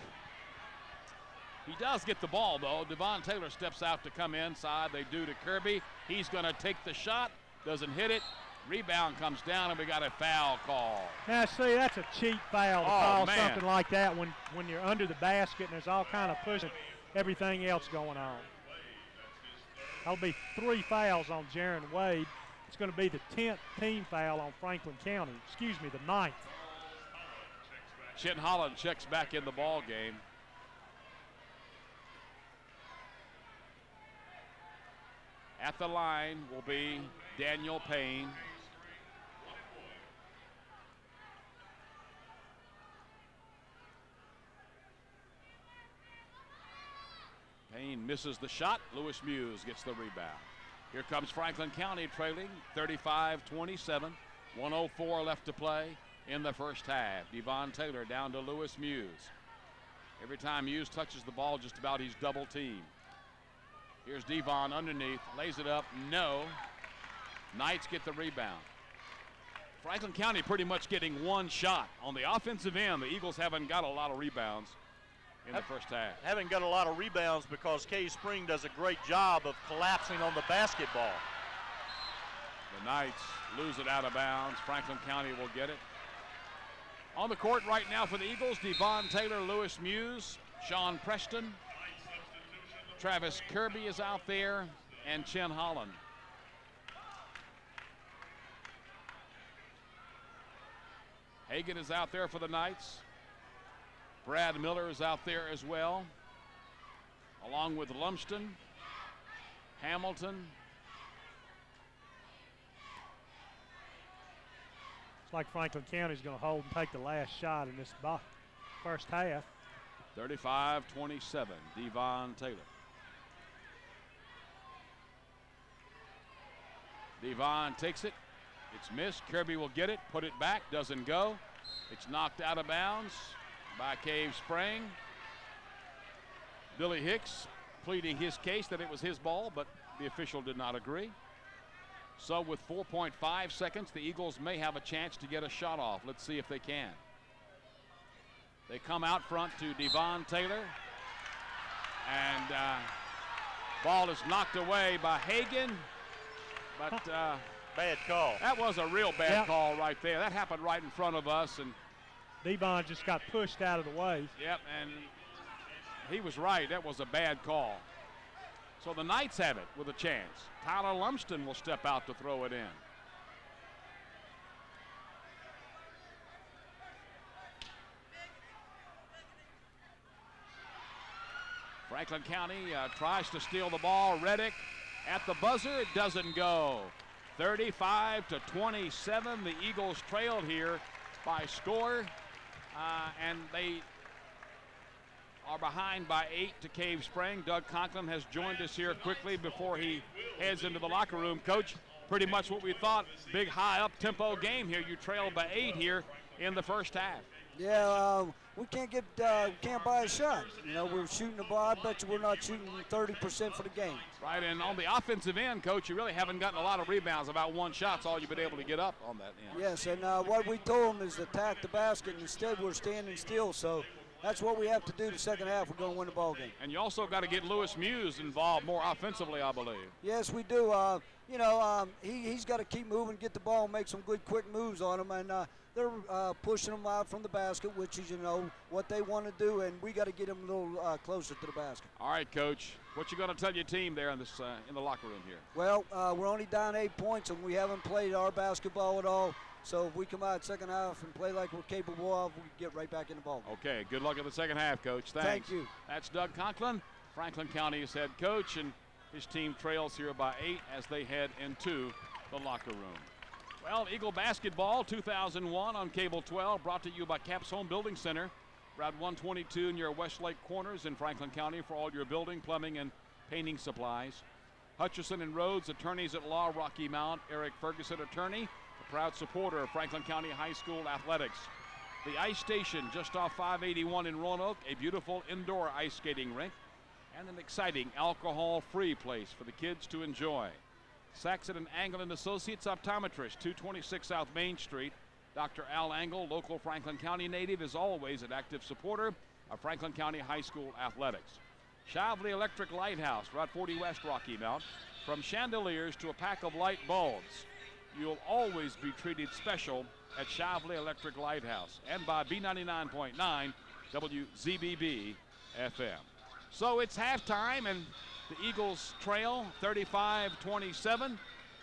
He does get the ball, though. Devon Taylor steps out to come inside. They do to Kirby. He's going to take the shot. Doesn't hit it. Rebound comes down, and we got a foul call. Now, see, that's a cheap foul to Oh, call man. something like that when you're under the basket and there's all kind of pushing, everything else going on. That'll be 3 fouls on Jaron Wade. It's going to be the 10th team foul on Franklin County. Excuse me, the 9th. Chin Holland checks back in the ball game. At the line will be Daniel Payne. Payne misses the shot. Lewis Muse gets the rebound. Here comes Franklin County trailing 35-27. 1:04 left to play in the first half. Devon Taylor down to Lewis Muse. Every time Muse touches the ball, just about he's double teamed. Here's Devon underneath, lays it up, no. Knights get the rebound. Franklin County pretty much getting one shot. On the offensive end, the Eagles haven't got a lot of rebounds in the first half. Haven't got a lot of rebounds because Cave Spring does a great job of collapsing on the basketball. The Knights lose it out of bounds. Franklin County will get it. On the court right now for the Eagles, Devon Taylor, Lewis Muse, Sean Preston, Travis Kirby is out there, and Chin Holland. Hagan is out there for the Knights. Brad Miller is out there as well, along with Lumsden, Hamilton. It's like Franklin County's going to hold and take the last shot in this first half. 35-27, Devon Taylor. Devon takes it. It's missed. Kirby will get it, put it back, doesn't go. It's knocked out of bounds by Cave Spring. Billy Hicks pleading his case that it was his ball, but the official did not agree. So with 4.5 seconds, the Eagles may have a chance to get a shot off. Let's see if they can. They come out front to Devon Taylor. And ball is knocked away by Hagan. But bad call. That was a real bad call right there. That happened right in front of us. And Devon just got pushed out of the way. Yep, and he was right. That was a bad call. So the Knights have it with a chance. Tyler Lumsden will step out to throw it in. Franklin County tries to steal the ball. Redick at the buzzer. It doesn't go. 35-27. The Eagles trailed here by score. And they are behind by 8 to Cave Spring. Doug Conklin has joined us here quickly before he heads into the locker room. Coach, pretty much what we thought. Big high up tempo game here. You trailed by 8 here in the first half. Yeah, we can't buy a shot. You know, we're shooting the ball. I bet you we're not shooting 30% for the game. Right, and on the offensive end, Coach, you really haven't gotten a lot of rebounds. About one shot's all you've been able to get up on that end. Yes, and what we told them is attack the basket, and instead we're standing still. So that's what we have to do the second half. We're going to win the ball game. And you also got to get Lewis Muse involved more offensively, I believe. Yes, we do. He's got to keep moving, get the ball, and make some good quick moves on him. And they're pushing them out from the basket, which is, what they want to do, and we got to get them a little closer to the basket. All right, Coach. What you going to tell your team there in this in the locker room here? Well, we're only down 8 points, and we haven't played our basketball at all. So if we come out second half and play like we're capable of, we can get right back in the ball game. Okay, good luck in the second half, Coach. Thanks. Thank you. That's Doug Conklin, Franklin County's head coach, and his team trails here by 8 as they head into the locker room. Well, Eagle Basketball 2001 on Cable 12, brought to you by Caps Home Building Center. Route 122 near Westlake Corners in Franklin County for all your building, plumbing, and painting supplies. Hutchison and Rhodes, attorneys at law, Rocky Mount. Eric Ferguson, attorney, a proud supporter of Franklin County High School athletics. The ice station just off 581 in Roanoke, a beautiful indoor ice skating rink and an exciting alcohol-free place for the kids to enjoy. Saxon and Angle and Associates Optometrist, 226 South Main Street. Dr. Al Angle, local Franklin County native, is always an active supporter of Franklin County High School athletics. Chauveley Electric Lighthouse, Route 40 West, Rocky Mount. From chandeliers to a pack of light bulbs, you'll always be treated special at Chauveley Electric Lighthouse and by B99.9 WZBB FM. So it's halftime and the Eagles trail 35-27.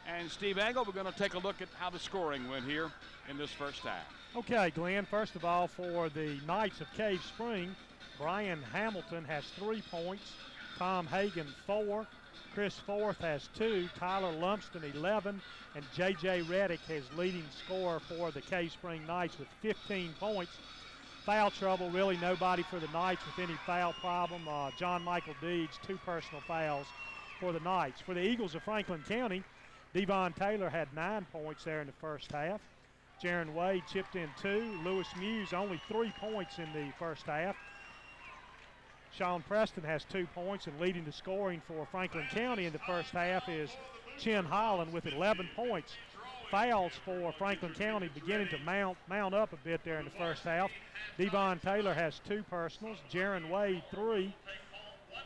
And Steve Angle, we're going to take a look at how the scoring went here in this first half. Okay, Glenn, first of all, for the Knights of Cave Spring, Brian Hamilton has 3 points, Tom Hagan 4, Chris Forth has 2, Tyler Lumsden 11, and J.J. Redick is leading scorer for the Cave Spring Knights with 15 points. Foul trouble, really nobody for the Knights with any foul problem. John Michael Deeds, 2 personal fouls for the Knights. For the Eagles of Franklin County, Devon Taylor had 9 points there in the first half. Jaron Wade chipped in 2. Lewis Muse only 3 points in the first half. Sean Preston has 2 points, and leading the scoring for Franklin County in the first half is Chin Holland with 11 points. Fouls for Franklin County beginning to mount up a bit there in the first half. Devon Taylor has 2 personals, Jaron Wade 3,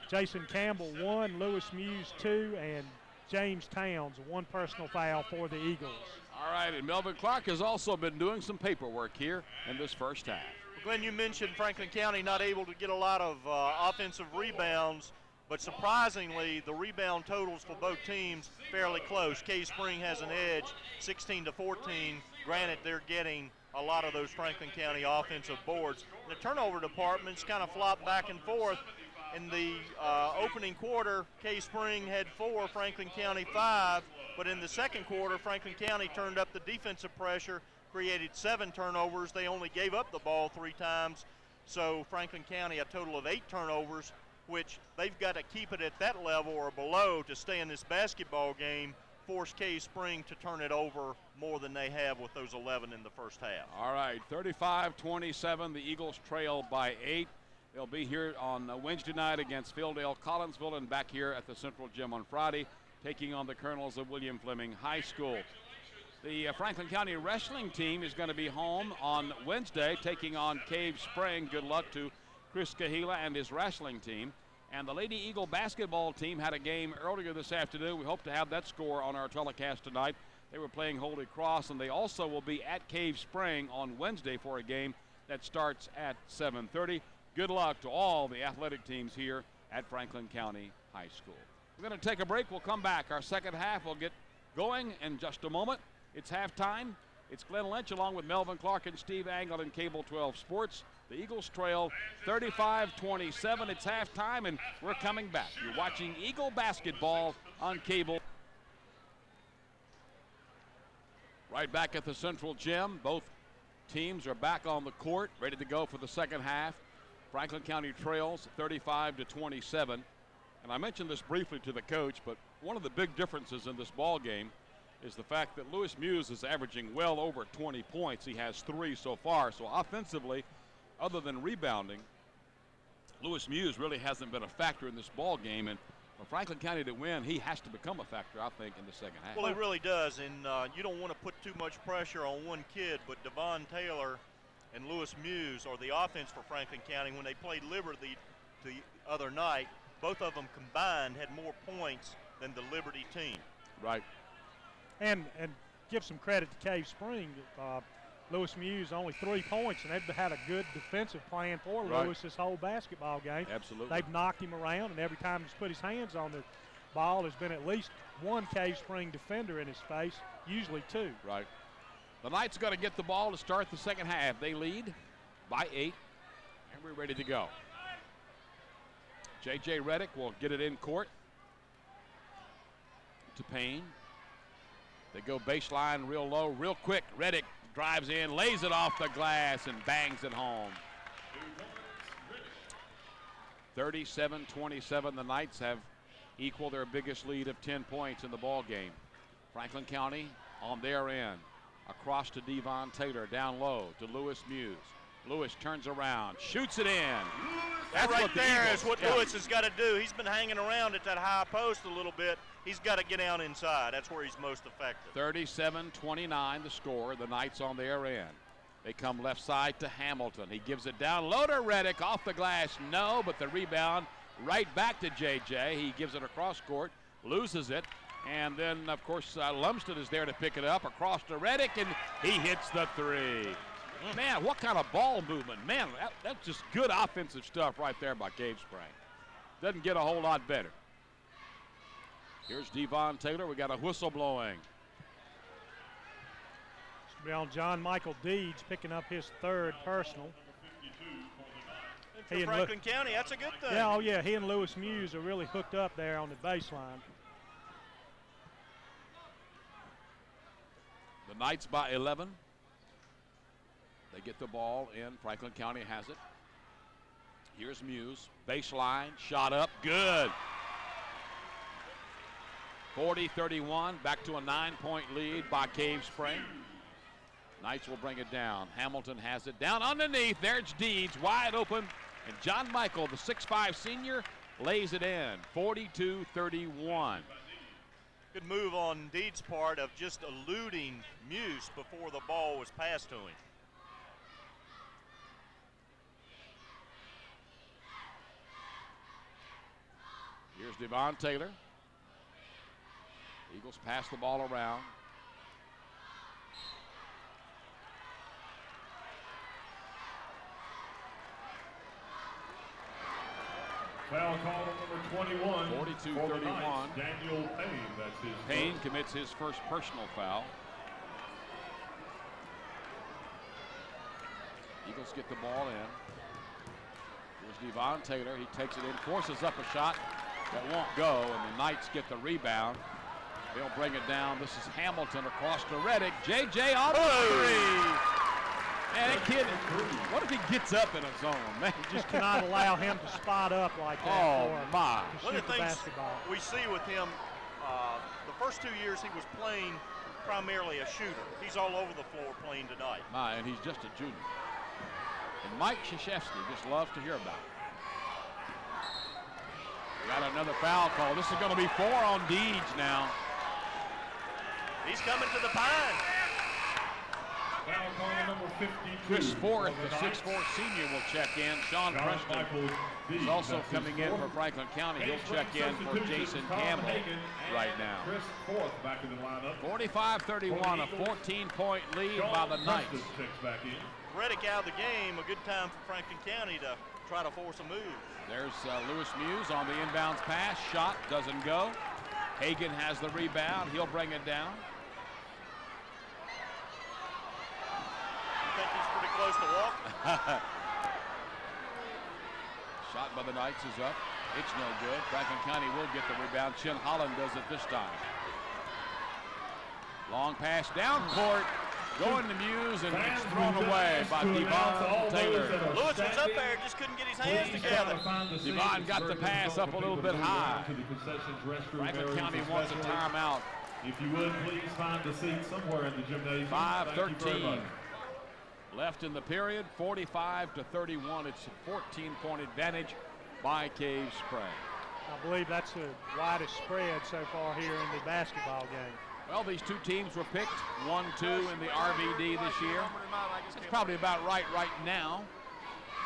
Jason Campbell 1, Lewis Muse 2, and James Towns 1 personal foul for the Eagles. All right, and Melvin Clark has also been doing some paperwork here in this first half. Glenn, you mentioned Franklin County not able to get a lot of offensive rebounds, but surprisingly, the rebound totals for both teams fairly close. Cave Spring has an edge, 16-14. Granted, they're getting a lot of those Franklin County offensive boards. The turnover department's kind of flopped back and forth. In the opening quarter, Cave Spring had 4, Franklin County 5, but in the second quarter, Franklin County turned up the defensive pressure, created 7 turnovers. They only gave up the ball 3 times, so Franklin County a total of 8 turnovers, which they've got to keep it at that level or below to stay in this basketball game, force Cave Spring to turn it over more than they have with those 11 in the first half. All right, 35-27, the Eagles trail by 8. They'll be here on Wednesday night against Fieldale Collinsville and back here at the Central Gym on Friday, taking on the Colonels of William Fleming High School. The Franklin County wrestling team is going to be home on Wednesday, taking on Cave Spring. Good luck to Chris Kahila and his wrestling team. And the Lady Eagle basketball team had a game earlier this afternoon. We hope to have that score on our telecast tonight. They were playing Holy Cross, and they also will be at Cave Spring on Wednesday for a game that starts at 7:30. Good luck to all the athletic teams here at Franklin County High School. We're going to take a break. We'll come back. Our second half will get going in just a moment. It's halftime. It's Glenn Lynch along with Melvin Clark and Steve Angle in Cable 12 Sports. The Eagles trail 35-27. It's halftime, and we're coming back. You're watching Eagle basketball on cable. Right back at the Central Gym. Both teams are back on the court, ready to go for the second half. Franklin County trails 35-27. And I mentioned this briefly to the coach, but one of the big differences in this ball game is the fact that Lewis Muse is averaging well over 20 points. He has 3 so far. So offensively, other than rebounding, Lewis Muse really hasn't been a factor in this ball game. And for Franklin County to win, he has to become a factor, I think, in the second half. Well, he really does. And you don't want to put too much pressure on one kid, but Devon Taylor and Lewis Muse are the offense for Franklin County. When they played Liberty the other night, both of them combined had more points than the Liberty team. Right. And give some credit to Cave Spring. Lewis Muse only 3 points, and they've had a good defensive plan for Lewis this whole basketball game. Absolutely. They've knocked him around, and every time he's put his hands on the ball, there's been at least one Cave Spring defender in his face, usually 2. Right. The Knights got to get the ball to start the second half. They lead by 8, and we're ready to go. J.J. Redick will get it in court to Payne. They go baseline real low, real quick. Redick drives in, lays it off the glass, and bangs it home. 37-27. The Knights have equaled their biggest lead of 10 points in the ball game. Franklin County on their end. Across to Devon Taylor, down low to Lewis Muse. Lewis turns around, shoots it in. That right there is what Lewis Lewis has got to do. He's been hanging around at that high post a little bit. He's got to get down inside. That's where he's most effective. 37-29 the score. The Knights on their end. They come left side to Hamilton. He gives it down low to Redick. Off the glass, no, but the rebound right back to JJ. He gives it across court, loses it. And then, of course, Lumsden is there to pick it up across to Redick, and he hits the three. Man, what kind of ball movement. Man, that's just good offensive stuff right there by Cave Spring. Doesn't get a whole lot better. Here's Devon Taylor. We got a whistle blowing. It's going to be on John Michael Deeds, picking up his third personal. For Franklin County, that's a good thing. Yeah, oh yeah, he and Lewis Muse are really hooked up there on the baseline. The Knights by 11. They get the ball in. Franklin County has it. Here's Muse. Baseline, shot up, good. 40-31, back to a 9-point lead by Cave Spring. Knights will bring it down. Hamilton has it down underneath. There's Deeds, wide open. And John Michael, the 6'5 senior, lays it in. 42-31. Good move on Deeds' part of just eluding Muse before the ball was passed to him. Here's Devon Taylor. Eagles pass the ball around. Foul call on number 21. 42-31. Daniel Payne, that's his Payne first. commits his first personal foul. Eagles get the ball in. Here's Devon Taylor. He takes it in, forces up a shot that won't go, and the Knights get the rebound. They'll bring it down. This is Hamilton across to Redick. JJ on the three. Man, that kid, what if he gets up in a zone, man? You just cannot allow him to spot up like that. Oh, for him my. to One shoot of the the things basketball. we see with him, the first 2 years he was playing primarily a shooter. He's all over the floor playing tonight. My, and he's just a junior. And Mike Krzyzewski just loves to hear about it. We got another foul call. This is going to be 4 on Deeds now. He's coming to the pine. Foul call on number 52. Chris Ford, for the Knights. 6'4 senior, will check in. Sean John Preston Michael Deeds, is also that's his coming in for fourth. Franklin County. He'll Cave check Spring in for substitutions, Jason Tom Campbell Hagan and right now. Chris Forth back in the lineup. 45-31, a 14-point lead by the Knights. Preston checks back in. Redick out of the game. A good time for Franklin County to try to force a move. There's Lewis Muse on the inbounds pass. Shot doesn't go. Hagan has the rebound. He'll bring it down. I think he's pretty close to walk. Shot by the Knights is up. It's no good. Franklin County will get the rebound. Chin Holland does it this time. Long pass down court. Going to Muse, and it's thrown away by Devon Taylor. Lewis was up there, just couldn't get his hands together. Devon got the pass up a little bit high. Franklin County wants a timeout. If you would, please find a seat somewhere in the gymnasium. 5:13 left in the period. 45-31. It's a 14-point advantage by Cave Spring. I believe that's the widest spread so far here in the basketball game. Well, these two teams were picked 1-2 in the RVD this year. It's probably about right now.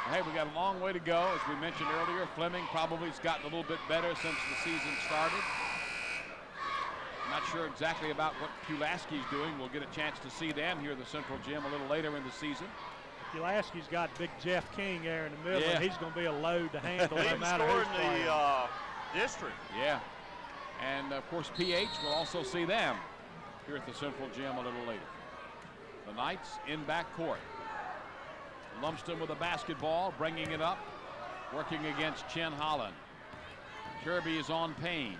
Hey, we got a long way to go. As we mentioned earlier, Fleming probably has gotten a little bit better since the season started. I'm not sure exactly about what Pulaski's doing. We'll get a chance to see them here at the Central Gym a little later in the season. Pulaski's got big Jeff King there in the middle, Yeah. and he's going to be a load to handle no Leading matter scorer who's in playing. the district. Yeah. And, of course, PH will also see them here at the Central Gym a little later. The Knights in backcourt. Lumsden with a basketball, bringing it up, working against Chin Holland. Kirby is on Payne.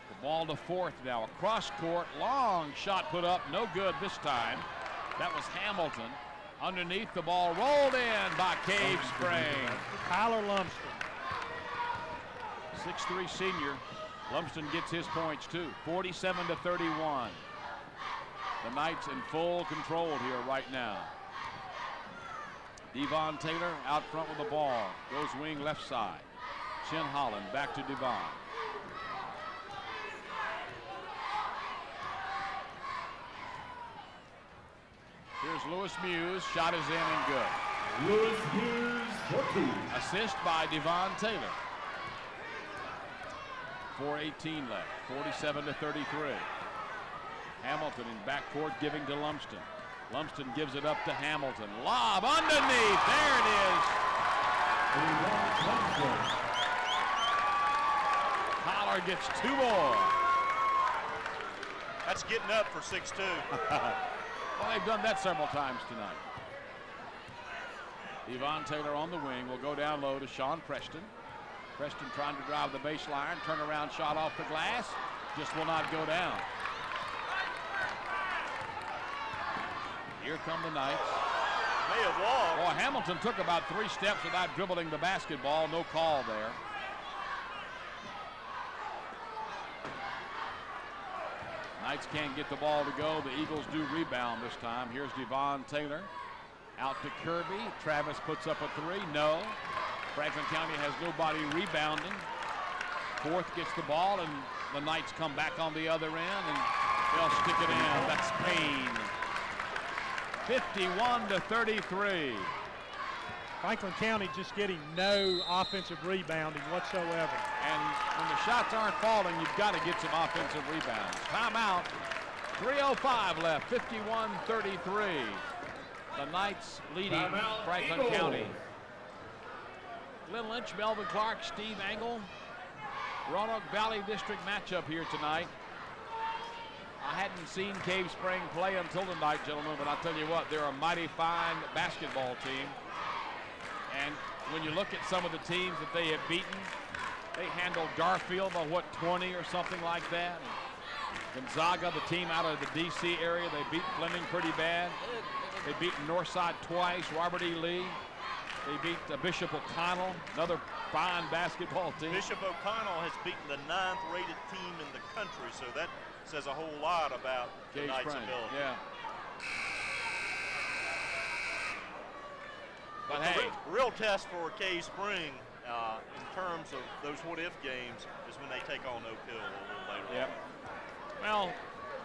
The ball to Fourth now. Across court, long shot put up, no good this time. That was Hamilton Underneath, the ball rolled in by Cave Spring. Tyler Lumsden. 6'3" senior. Lumsden gets his points too. 47-31. The Knights in full control here right now. Devon Taylor out front with the ball. Goes wing left side. Chin Holland back to Devon. Here's Lewis Muse. Shot is in and good. Lewis Hughes for 2. Assist by Devon Taylor. 4:18 left. 47-33. Hamilton in backcourt giving to Lumsden. Lumsden gives it up to Hamilton. Lob underneath. There it is. Collar gets 2 more. That's getting up for 6'2". Well, they've done that several times tonight. Devon Taylor on the wing will go down low to Sean Preston. Preston trying to drive the baseline. Turnaround shot off the glass. Just will not go down. Here come the Knights. May have walked. Boy, Hamilton took about 3 steps without dribbling the basketball. No call there. Knights can't get the ball to go. The Eagles do rebound this time. Here's Devon Taylor. Out to Kirby. Travis puts up a 3. No. Franklin County has nobody rebounding. Fourth gets the ball, and the Knights come back on the other end, and they'll stick it in. That's Payne. 51-33. Franklin County just getting no offensive rebounding whatsoever. And when the shots aren't falling, you've got to get some offensive rebounds. Timeout. 3:05 left. 51-33. The Knights leading Timeout, Franklin Eagles. County. Glenn Lynch, Melvin Clark, Steve Angle. Roanoke Valley District matchup here tonight. I hadn't seen Cave Spring play until tonight, gentlemen, but I'll tell you what, they're a mighty fine basketball team. And when you look at some of the teams that they have beaten, they handled Garfield by, what, 20 or something like that. And Gonzaga, the team out of the D.C. area, they beat Fleming pretty bad. They beat Northside twice, Robert E. Lee. They beat Bishop O'Connell, another fine basketball team. Bishop O'Connell has beaten the 9th rated team in the country, so that says a whole lot about the Cave Knights' Spring, ability. yeah. But The hey, real test for Cave Spring in terms of those what-if games is when they take on Oak Hill a little later. yep. Well,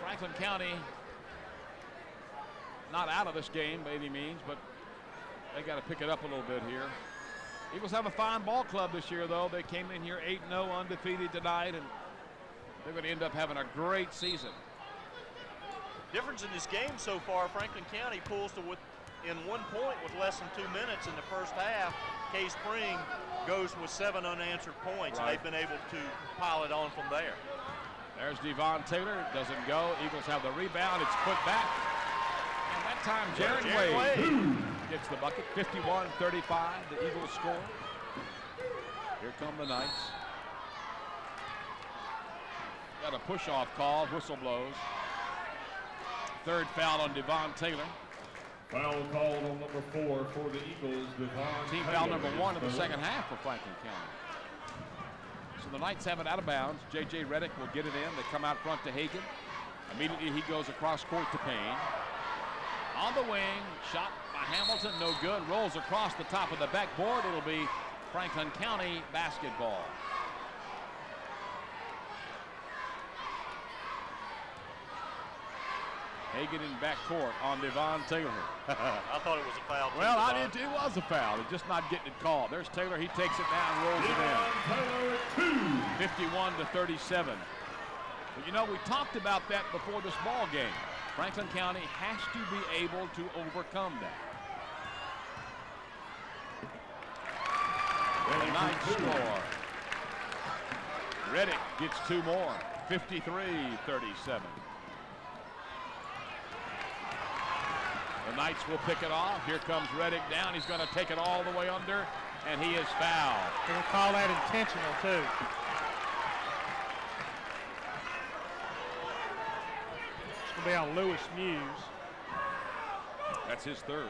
Franklin County not out of this game by any means, but they got to pick it up a little bit here. Eagles have a fine ball club this year, though. They came in here 8-0 undefeated tonight, and they're going to end up having a great season. Difference in this game so far, Franklin County pulls to in 1 point with less than 2 minutes in the first half. Cave Spring goes with 7 unanswered points. Right. And they've been able to pile it on from there. There's Devon Taylor. Doesn't go. Eagles have the rebound. It's put back. And that time, Jared Wade gets the bucket. 51-35. The Eagles score. Here come the Knights. Got a push-off call. Whistle blows. Third foul on Devon Taylor. Foul called on number 4 for the Eagles. Devon Team Taylor. foul number 1 in the second half for Franklin County. So the Knights have it out of bounds. J.J. Redick will get it in. They come out front to Hagan. Immediately he goes across court to Payne. On the wing, shot by Hamilton, no good. Rolls across the top of the backboard. It'll be Franklin County basketball. Hagan in backcourt on Devon Taylor. I thought it was a foul. too, Well, Devon. it was a foul. It's just not getting it called. There's Taylor. He takes it down, rolls it Devon in. Taylor 2. 51-37. But you know, we talked about that before this ball game. Franklin County has to be able to overcome that. The Knights score. Redick gets 2 more. 53-37. The Knights will pick it off. Here comes Redick down. He's going to take it all the way under, and he is fouled. They're going to call that intentional, too. It's going to be on Lewis Muse. That's his third.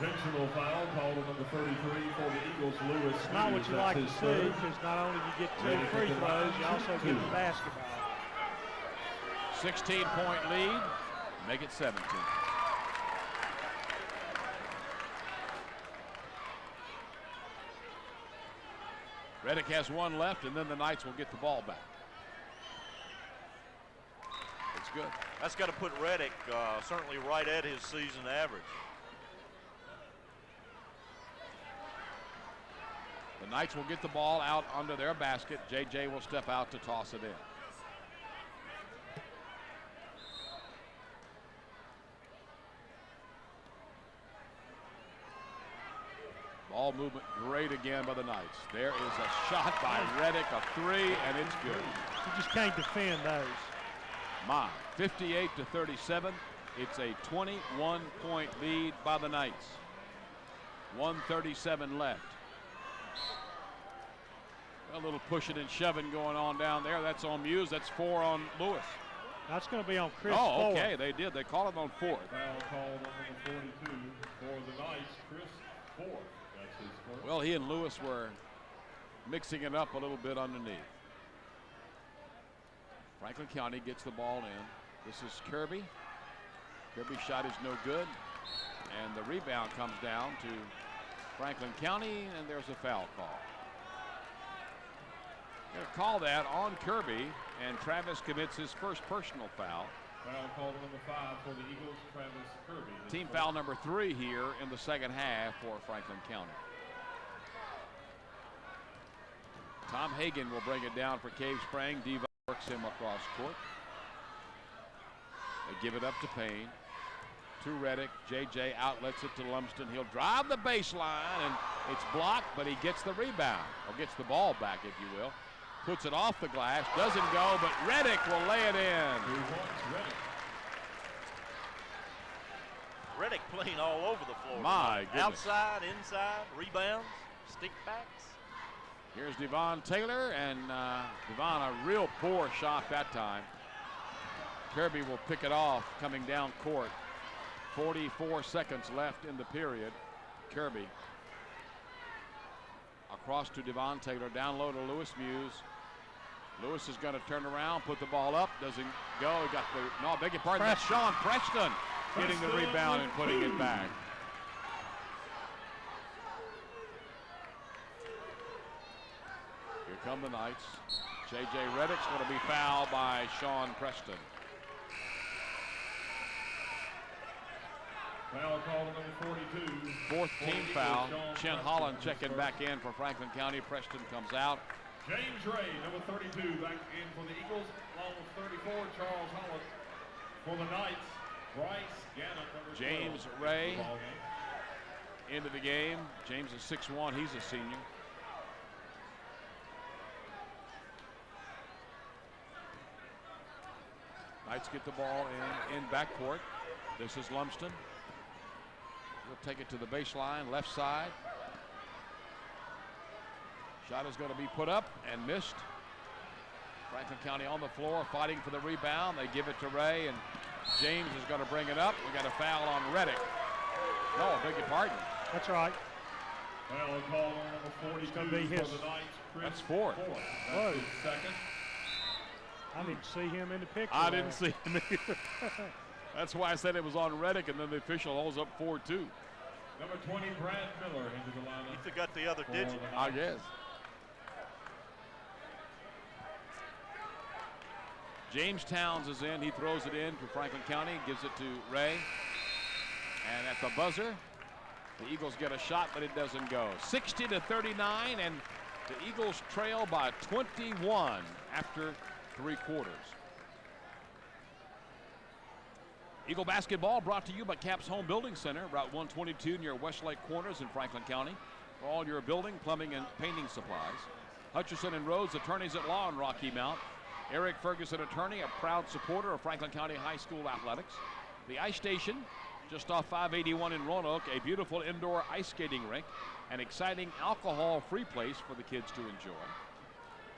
Intentional foul called on number 33 for the Eagles, Lewis. It's not what you like to see, because not only do you get 2 free throws, you also get the basketball. 16-point lead, make it 17. Redick has one left, and then the Knights will get the ball back. It's good. That's got to put Redick certainly right at his season average. The Knights will get the ball out under their basket. JJ will step out to toss it in. Ball movement great again by the Knights. There is a shot by Redick, a 3, and it's good. You just can't defend those. 58-37. It's a 21-point lead by the Knights. 1:37 left. A little pushing and shoving going on down there. That's on Muse. That's 4 on Lewis. That's going to be on Chris Oh, Ford. okay. They did. They called it on 4th. Foul called on number 42 for the Knights, Chris Ford. That's his first. Well, he and Lewis were mixing it up a little bit underneath. Franklin County gets the ball in. This is Kirby. Kirby's shot is no good. And the rebound comes down to Franklin County, and there's a foul call. They'll call that on Kirby, and Travis commits his first personal foul. Foul called on number 5 for the Eagles, Travis Kirby. Team foul number 3 here in the second half for Franklin County. Tom Hagan will bring it down for Cave Spring. Diva works him across court. They give it up to Payne. To Redick. JJ outlets it to Lumsden. He'll drive the baseline, and it's blocked, but he gets the rebound, or gets the ball back, if you will. Puts it off the glass, doesn't go, but Redick will lay it in. 2 points, Redick. Redick playing all over the floor. My goodness. Outside, inside, rebounds, stick backs. Here's Devon Taylor, and Devon, a real poor shot that time. Kirby will pick it off coming down court. 44 seconds left in the period. Kirby across to Devon Taylor, down low to Lewis Muse. Lewis is going to turn around, put the ball up, doesn't go. He got the, no, beg your pardon, that's Sean Preston getting the rebound and putting it back. Here come the Knights. JJ Redick's going to be fouled by Sean Preston. Foul called on number 42. 4th team foul. Chen Holland checking back in for Franklin County. Preston comes out. James Ray, number 32, back in for the Eagles, along with 34, Charles Holland. For the Knights, Bryce Gannon, number 12. James Ray into the game. James is 6'1", he's a senior. Knights get the ball in backcourt. This is Lumsden. He'll take it to the baseline, left side. Shot is going to be put up and missed. Franklin County on the floor fighting for the rebound. They give it to Ray, and James is going to bring it up. We got a foul on Redick. No, I beg your pardon. That's right. Foul called on number 42 gonna be his. for the Knights, Chris That's 4th. That's his second. I didn't see him in the picture. I didn't see him either. That's why I said it was on Redick, and then the official holds up 4-2. Number 20, Brad Miller into the lineup. He forgot the other digit. I guess. James Towns is in. He throws it in to Franklin County, gives it to Ray. And at the buzzer, the Eagles get a shot, but it doesn't go. 60-39, and the Eagles trail by 21 after 3 quarters. Eagle basketball brought to you by Cap's Home Building Center, Route 122 near Westlake Corners in Franklin County. For all your building, plumbing, and painting supplies. Hutchison and Rhodes, attorneys at law in Rocky Mount. Eric Ferguson, attorney, a proud supporter of Franklin County High School athletics. The ice station, just off 581 in Roanoke, a beautiful indoor ice skating rink, an exciting alcohol-free place for the kids to enjoy.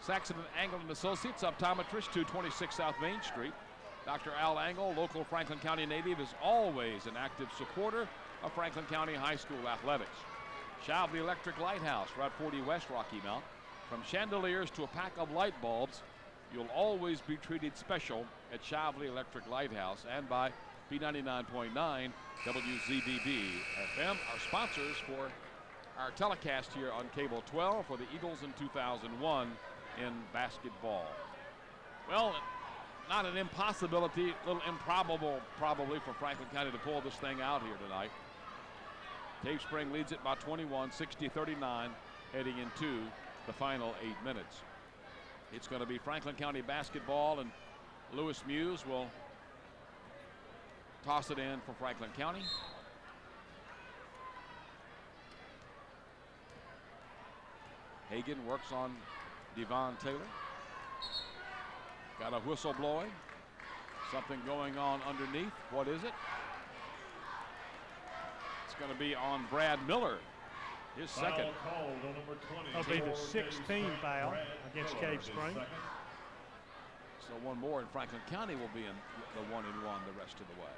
Saxon & Angle & Associates, optometrist, 226 South Main Street. Dr. Al Angle, local Franklin County native, is always an active supporter of Franklin County High School athletics. Shalvey Electric Lighthouse, Route 40 West, Rocky Mount. From chandeliers to a pack of light bulbs, you'll always be treated special at Shalvey Electric Lighthouse, and by B99.9 WZBB FM, our sponsors for our telecast here on Cable 12 for the Eagles in 2001 in basketball. Well, not an impossibility, a little improbable probably for Franklin County to pull this thing out here tonight. Cave Spring leads it by 21, 60-39, heading into the final 8 minutes. It's going to be Franklin County basketball, and Lewis Muse will toss it in for Franklin County. Hagan works on Devon Taylor. Got a whistle blowing. Something going on underneath. What is it? It's going to be on Brad Miller. His second. That'll be the 16th foul against Cave Spring. So one more, and Franklin County will be in the 1-1 the rest of the way.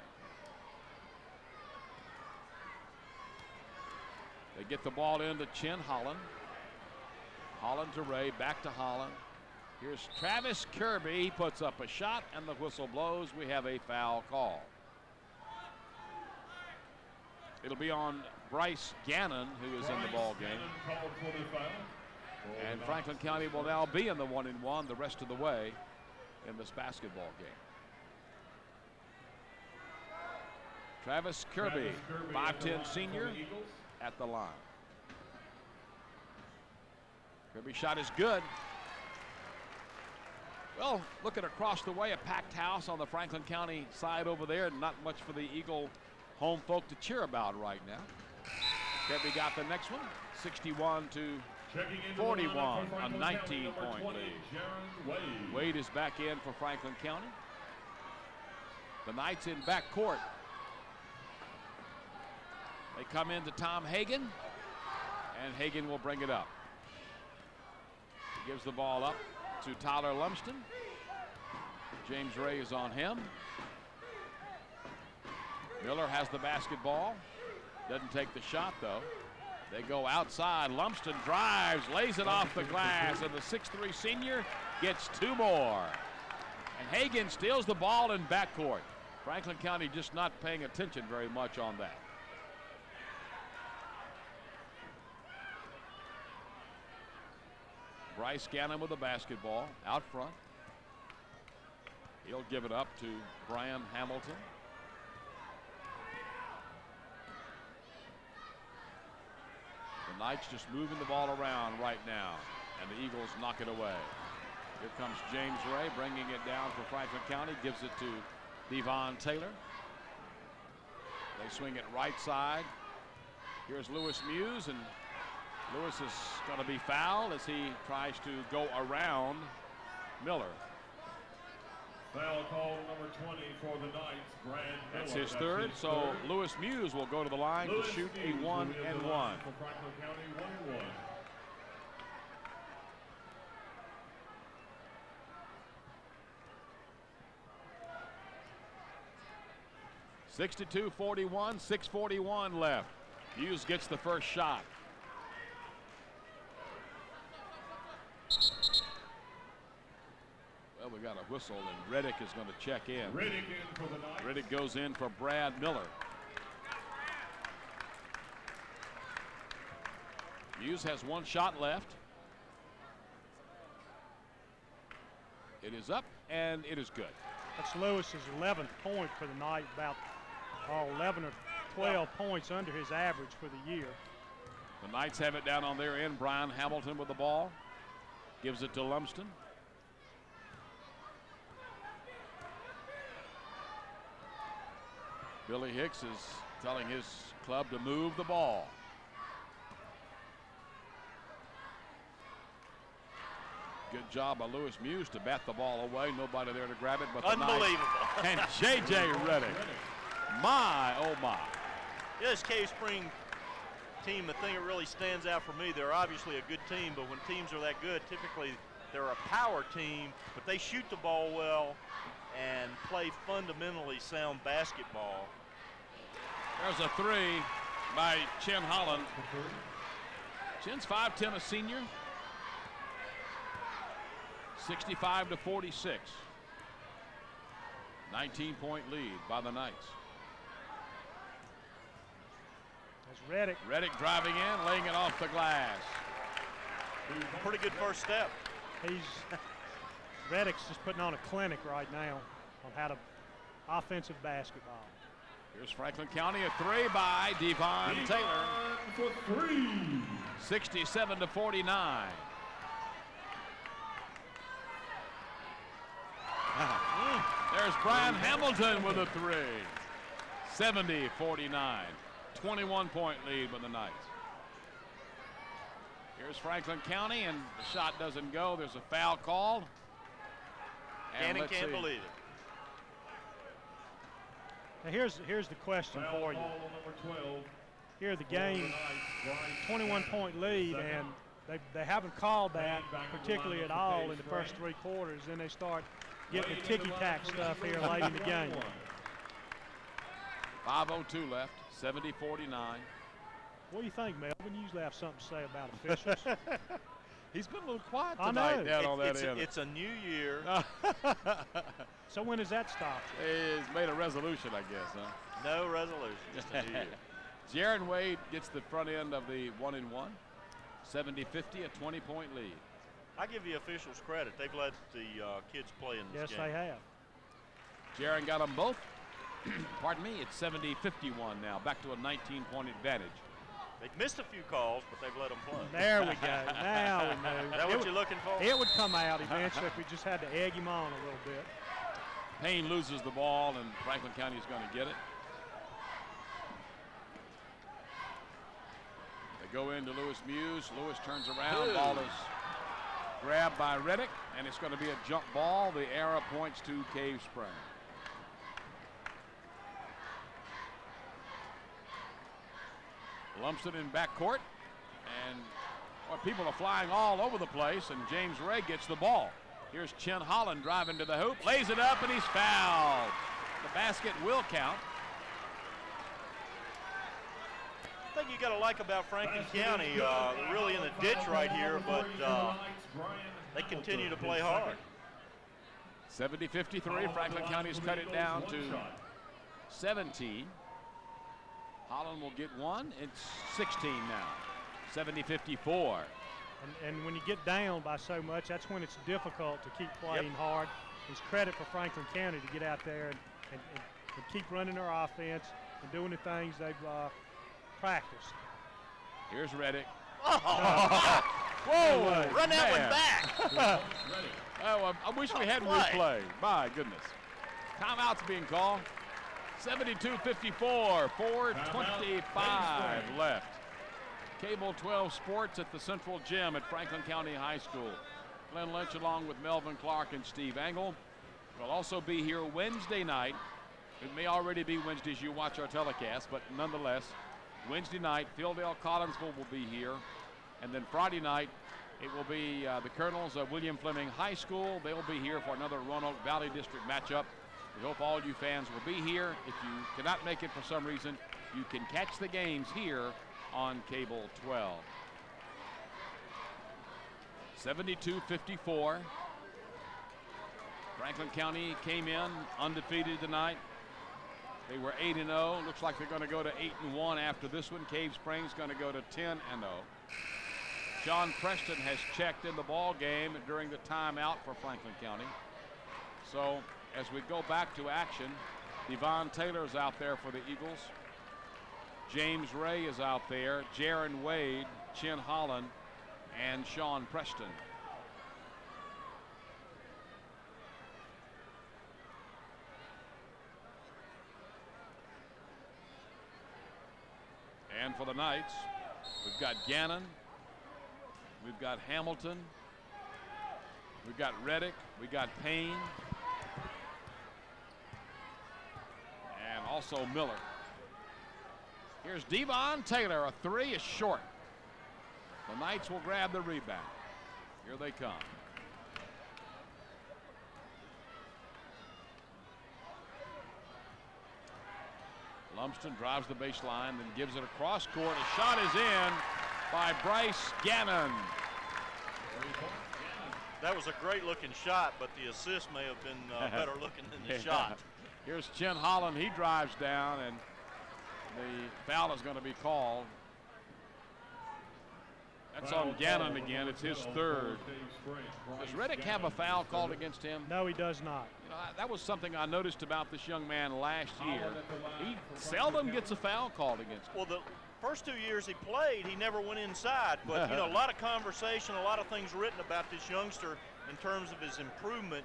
They get the ball into Chin Holland. Holland to Ray, back to Holland. Here's Travis Kirby. He puts up a shot, and the whistle blows. We have a foul call. It'll be on Bryce Gannon, who is in the ball game. And Franklin County will now be in the 1-1 the rest of the way in this basketball game. Travis Kirby, 5'10" senior, at the line. Kirby's shot is good. Well, looking across the way, a packed house on the Franklin County side over there. Not much for the Eagle home folk to cheer about right now. Kirby got the next one, 61-41, a 19-point lead. Wade is back in for Franklin County. The Knights in back court. They come into Tom Hagan, and Hagan will bring it up. He gives the ball up to Tyler Lumsden. James Ray is on him. Miller has the basketball. Doesn't take the shot, though. They go outside. Lumsden drives, lays it off the glass, and the 6'3" senior gets two more. And Hagan steals the ball in backcourt. Franklin County just not paying attention very much on that. Bryce Gannon with the basketball out front. He'll give it up to Brian Hamilton. The Knights just moving the ball around right now, and the Eagles knock it away. Here comes James Ray bringing it down for Franklin County, gives it to Devon Taylor. They swing it right side. Here's Lewis Muse, and Lewis is going to be fouled as he tries to go around Miller. Foul call number 20 for the Knights, Brad Miller. That's his third, so Lewis Muse will go to the line to shoot a 1-and-1. For Franklin County, 1-1. 62-41, 6:41 left. Hughes gets the first shot. Well, we got a whistle, and Redick is going to check in. Redick in for the Knights. Redick goes in for Brad Miller. Hughes has one shot left. It is up, and it is good. That's Lewis's 11th point for the night, about 11 or 12 points under his average for the year. The Knights have it down on their end. Brian Hamilton with the ball. Gives it to Lumsden. Billy Hicks is telling his club to move the ball. Good job by Lewis Muse to bat the ball away. Nobody there to grab it but the Unbelievable. Knights. And J.J. Redick. My, oh my. This Cave Spring team, the thing that really stands out for me, they're obviously a good team, but when teams are that good, typically they're a power team, but they shoot the ball well and play fundamentally sound basketball. There's a three. by Chin Holland. Chin's 5'10", a senior. 65-46. 19-point lead by the Knights. There's Redick. Redick driving in, laying it off the glass. Pretty good first step. Redick's just putting on a clinic right now on how to offensive basketball. Here's Franklin County, a three by Devon Taylor. For three. 67-49. There's Brian Hamilton with a three. 70-49. 21-point lead with the Knights. Here's Franklin County, and the shot doesn't go. There's a foul called. Cannon can't believe it. Now here's the question for you. Here the game, 21-point lead, and they haven't called that particularly at all in the first three quarters. Then they start getting the ticky-tack stuff here late in the game. 5:02 left, 70-49. What do you think, Melvin? You usually have something to say about officials. He's been a little quiet I tonight know. down on that end. It's a new year. So when does that stop? He's made a resolution, I guess, huh? No resolution, just a new year. Jaron Wade gets the front end of the 1-1. 70-50, a 20-point lead. I give the officials credit. They've let the kids play in this game. Yes, they have. Jaron got them both. Pardon me, it's 70-51 now, back to a 19-point advantage. They've missed a few calls, but they've let them play. There we go. Now we know. Is that what you're looking for? It would come out eventually if we just had to egg him on a little bit. Payne loses the ball, and Franklin County is going to get it. They go into Lewis Muse. Lewis turns around. Ball is grabbed by Redick, and it's going to be a jump ball. The arrow points to Cave Spring. Lumsden in backcourt, and people are flying all over the place, and James Ray gets the ball. Here's Chin Holland driving to the hoop, lays it up, and he's fouled. The basket will count. The thing you got to like about Franklin County, they're really in the ditch right here, but they continue to play hard. 70-53, Franklin County's cut it down to 17. Holland will get one. It's 16 now. 70-54. And when you get down by so much, that's when it's difficult to keep playing hard. It's credit for Franklin County to get out there and keep running their offense and doing the things they've practiced. Here's Redick. Oh. Whoa! Run that one back. Oh, I wish we had replay. My goodness. Timeout's being called. 72-54, 4:25 left. Cable 12 Sports at the Central Gym at Franklin County High School. Glenn Lynch along with Melvin Clark and Steve Engel will also be here Wednesday night. It may already be Wednesday as you watch our telecast, but nonetheless, Wednesday night, Fieldale Collinsville will be here. And then Friday night, it will be the Colonels of William Fleming High School. They'll be here for another Roanoke Valley District matchup. We hope all you fans will be here. If you cannot make it for some reason, you can catch the games here on Cable 12. 72-54. Franklin County came in undefeated tonight. They were 8-0. Looks like they're going to go to 8-1 after this one. Cave Springs going to go to 10-0. John Preston has checked in the ball game during the timeout for Franklin County. So as we go back to action, Devon Taylor's out there for the Eagles. James Ray is out there. Jaron Wade, Chin Holland, and Sean Preston. And for the Knights, we've got Gannon, we've got Hamilton, we've got Redick, we've got Payne, and also Miller. Here's Devon Taylor. A three is short. The Knights will grab the rebound. Here they come. Lumsden drives the baseline, then gives it across court. A shot is in by Bryce Gannon. That was a great looking shot, but the assist may have been better looking than the shot. Here's Chin Holland. He drives down, and the foul is going to be called. That's on Gannon again. It's his third. Does Redick have a foul called against him? No, he does not. You know, that was something I noticed about this young man last year. He seldom gets a foul called against him. Well, the first 2 years he played, he never went inside. But, you know, a lot of conversation, a lot of things written about this youngster in terms of his improvement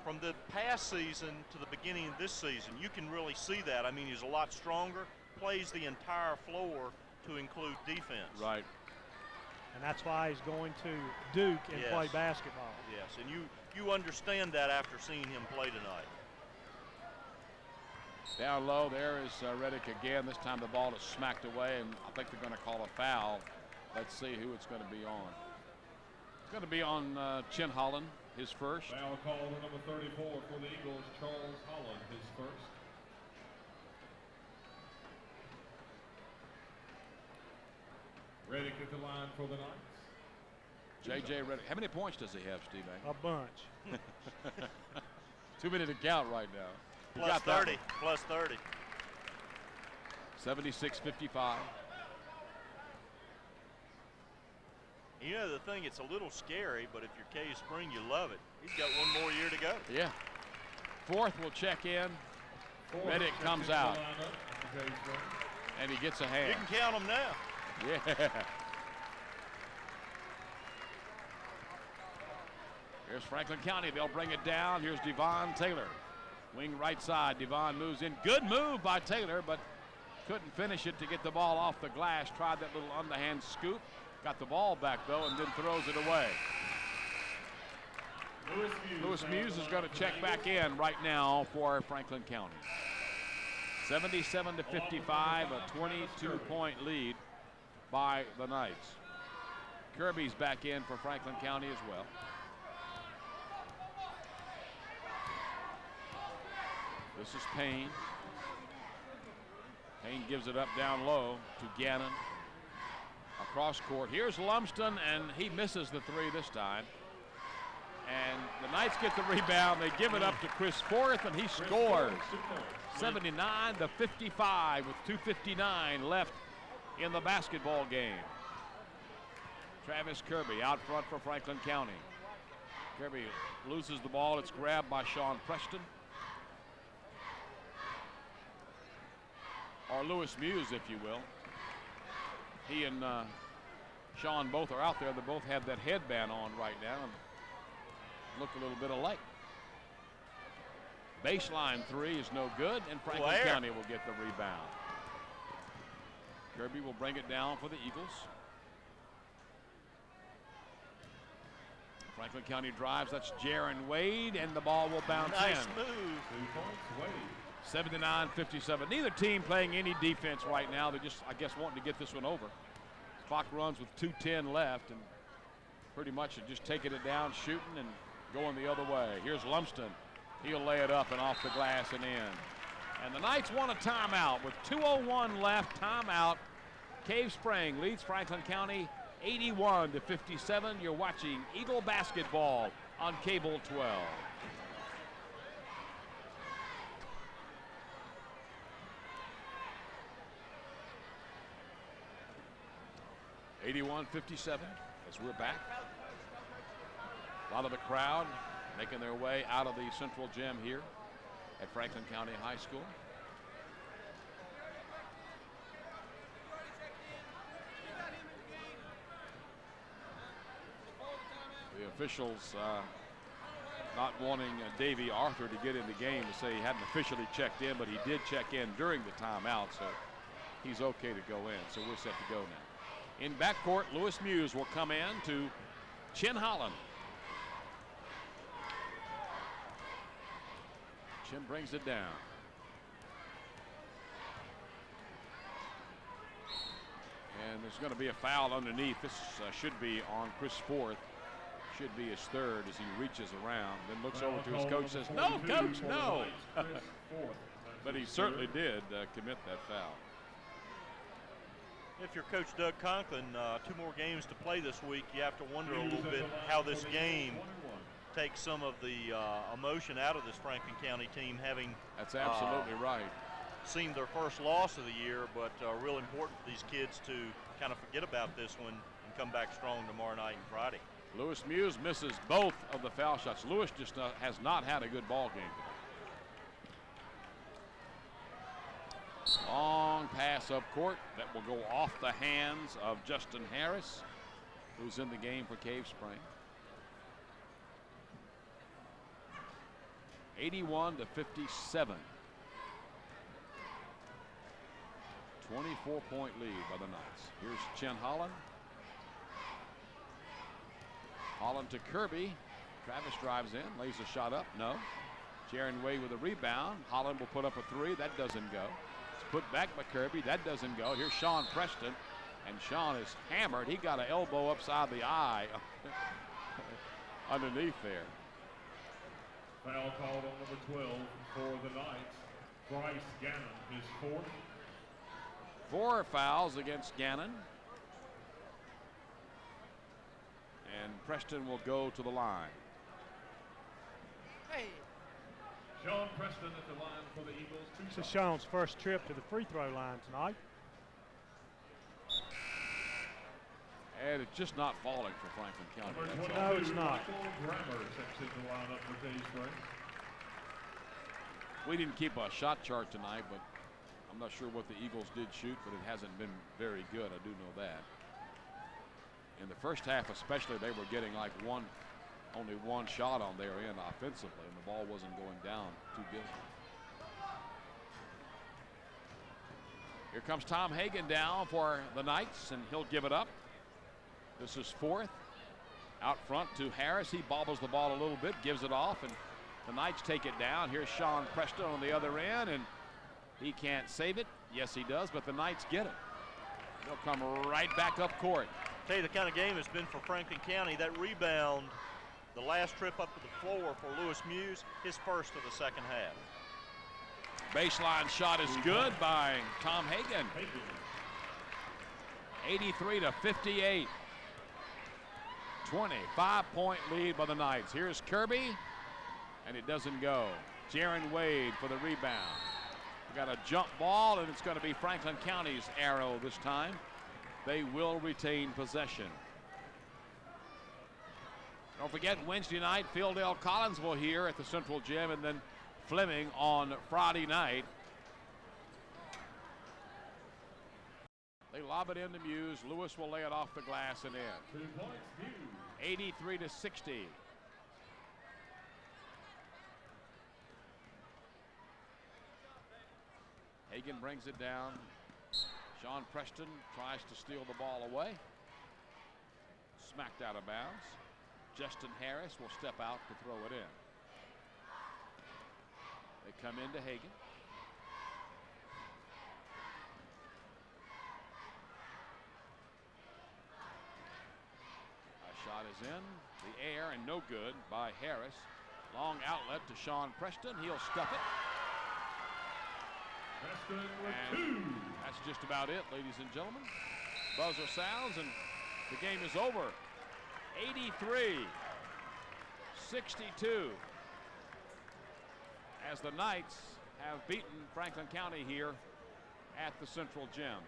from the past season to the beginning of this season. You can really see that. I mean, he's a lot stronger, plays the entire floor to include defense. Right. And that's why he's going to Duke and play basketball. Yes, and you understand that after seeing him play tonight. Down low, there is Redick again. This time the ball is smacked away, and I think they're going to call a foul. Let's see who it's going to be on. It's going to be on Chin Holland, his first. Foul call to number 34 for the Eagles, Charles Holland, his first. Redick at the line for the Knights. J.J. Redick. How many points does he have, Steve? A bunch. Too many to count right now. Plus 30. Plus 30. 76-55. You know, the thing, it's a little scary, but if you're Cave Spring, you love it. He's got one more year to go. Yeah. Fourth will check in. Redick comes out. And he gets a hand. You can count them now. Yeah. Here's Franklin County. They'll bring it down. Here's Devon Taylor. Wing right side. Devon moves in. Good move by Taylor, but couldn't finish it to get the ball off the glass. Tried that little underhand scoop. Got the ball back, though, and then throws it away. Lewis Muse is going to check back in right now for Franklin County. 77-55, a 22-point lead by the Knights. Kirby's back in for Franklin County as well. This is Payne. Payne gives it up down low to Gannon. Across court. Here's Lumsden, and he misses the three this time. And the Knights get the rebound. They give it up to Chris Forth, and he scores. 79-55 with 2:59 left in the basketball game. Travis Kirby out front for Franklin County. Kirby loses the ball. It's grabbed by Sean Preston. Or Lewis Muse, if you will. He and Sean both are out there. They both have that headband on right now and look a little bit alike. Baseline three is no good, and Franklin County will get the rebound. Kirby will bring it down for the Eagles. Franklin County drives. That's Jaron Wade, and the ball will bounce in. Nice move. 2 points, Wade. 79-57. Neither team playing any defense right now. They're just, I guess, wanting to get this one over. Clock runs with 2:10 left, and pretty much just taking it down, shooting, and going the other way. Here's Lumsden. He'll lay it up and off the glass and in. And the Knights want a timeout with 2:01 left. Timeout. Cave Spring leads Franklin County 81-57. You're watching Eagle basketball on Cable 12. (81-57) as we're back. A lot of the crowd making their way out of the central gym here at Franklin County High School. The officials not wanting Davey Arthur to get in the game to say he hadn't officially checked in, but he did check in during the timeout, so he's okay to go in. So we're set to go now. In backcourt, Lewis Muse will come in to Chin Holland. Chin brings it down. And there's going to be a foul underneath. This should be on Chris Forth. Should be his third as he reaches around. Then looks over to his coach, says, "No, coach, no." But he certainly did commit that foul. If you're Coach Doug Conklin, 2 more games to play this week, you have to wonder a little bit how this game takes some of the emotion out of this Franklin County team, having That's absolutely right. Seen their first loss of the year, but real important for these kids to kind of forget about this one and come back strong tomorrow night and Friday. Lewis Muse misses both of the foul shots. Lewis just has not had a good ball game today. Long pass up court that will go off the hands of Justin Harris, who's in the game for Cave Spring. 81-57. 24-point lead by the Knights. Here's Chen Holland. Holland to Kirby. Travis drives in, lays a shot up. No. Jaron Wade with a rebound. Holland will put up a 3. That doesn't go. It's put back by Kirby. That doesn't go. Here's Sean Preston. And Sean is hammered. He got an elbow upside the eye underneath there. Foul called on number 12 for the Knights. Bryce Gannon, his 4th. 4 fouls against Gannon. And Preston will go to the line. Hey. Sean Preston at the line for the Eagles. This is Sean's first trip to the free throw line tonight. And it's just not falling for Franklin County. No, it's not. We didn't keep a shot chart tonight, but I'm not sure what the Eagles did shoot, but it hasn't been very good. I do know that. In the first half especially, they were getting like only one shot on their end offensively, and the ball wasn't going down too good. Here comes Tom Hagan down for the Knights, and he'll give it up. This is 4th. Out front to Harris. He bobbles the ball a little bit, gives it off, and the Knights take it down. Here's Sean Preston on the other end, and he can't save it. Yes, he does, but the Knights get it. They'll come right back up court. Tell you the kind of game it's been for Franklin County. That rebound, the last trip up to the floor for Lewis Muse, his first of the second half. Baseline shot is good by Tom Hagan. 83-58. 25-point lead by the Knights. Here's Kirby, and it doesn't go. Jaron Wade for the rebound. We got a jump ball, and it's going to be Franklin County's arrow this time. They will retain possession. Don't forget, Wednesday night, Phil Dale Collinsville here at the Central Gym, and then Fleming on Friday night. They lob it into Muse. Lewis will lay it off the glass and in. 83-60. Hagan brings it down. Sean Preston tries to steal the ball away. Smacked out of bounds. Justin Harris will step out to throw it in. They come into Hagan. Shot is in the air and no good by Harris. Long outlet to Sean Preston. He'll stuff it. Preston with And 2. that's just about it, ladies and gentlemen. Buzzer sounds and the game is over. 83-62 as the Knights have beaten Franklin County here at the Central Gym.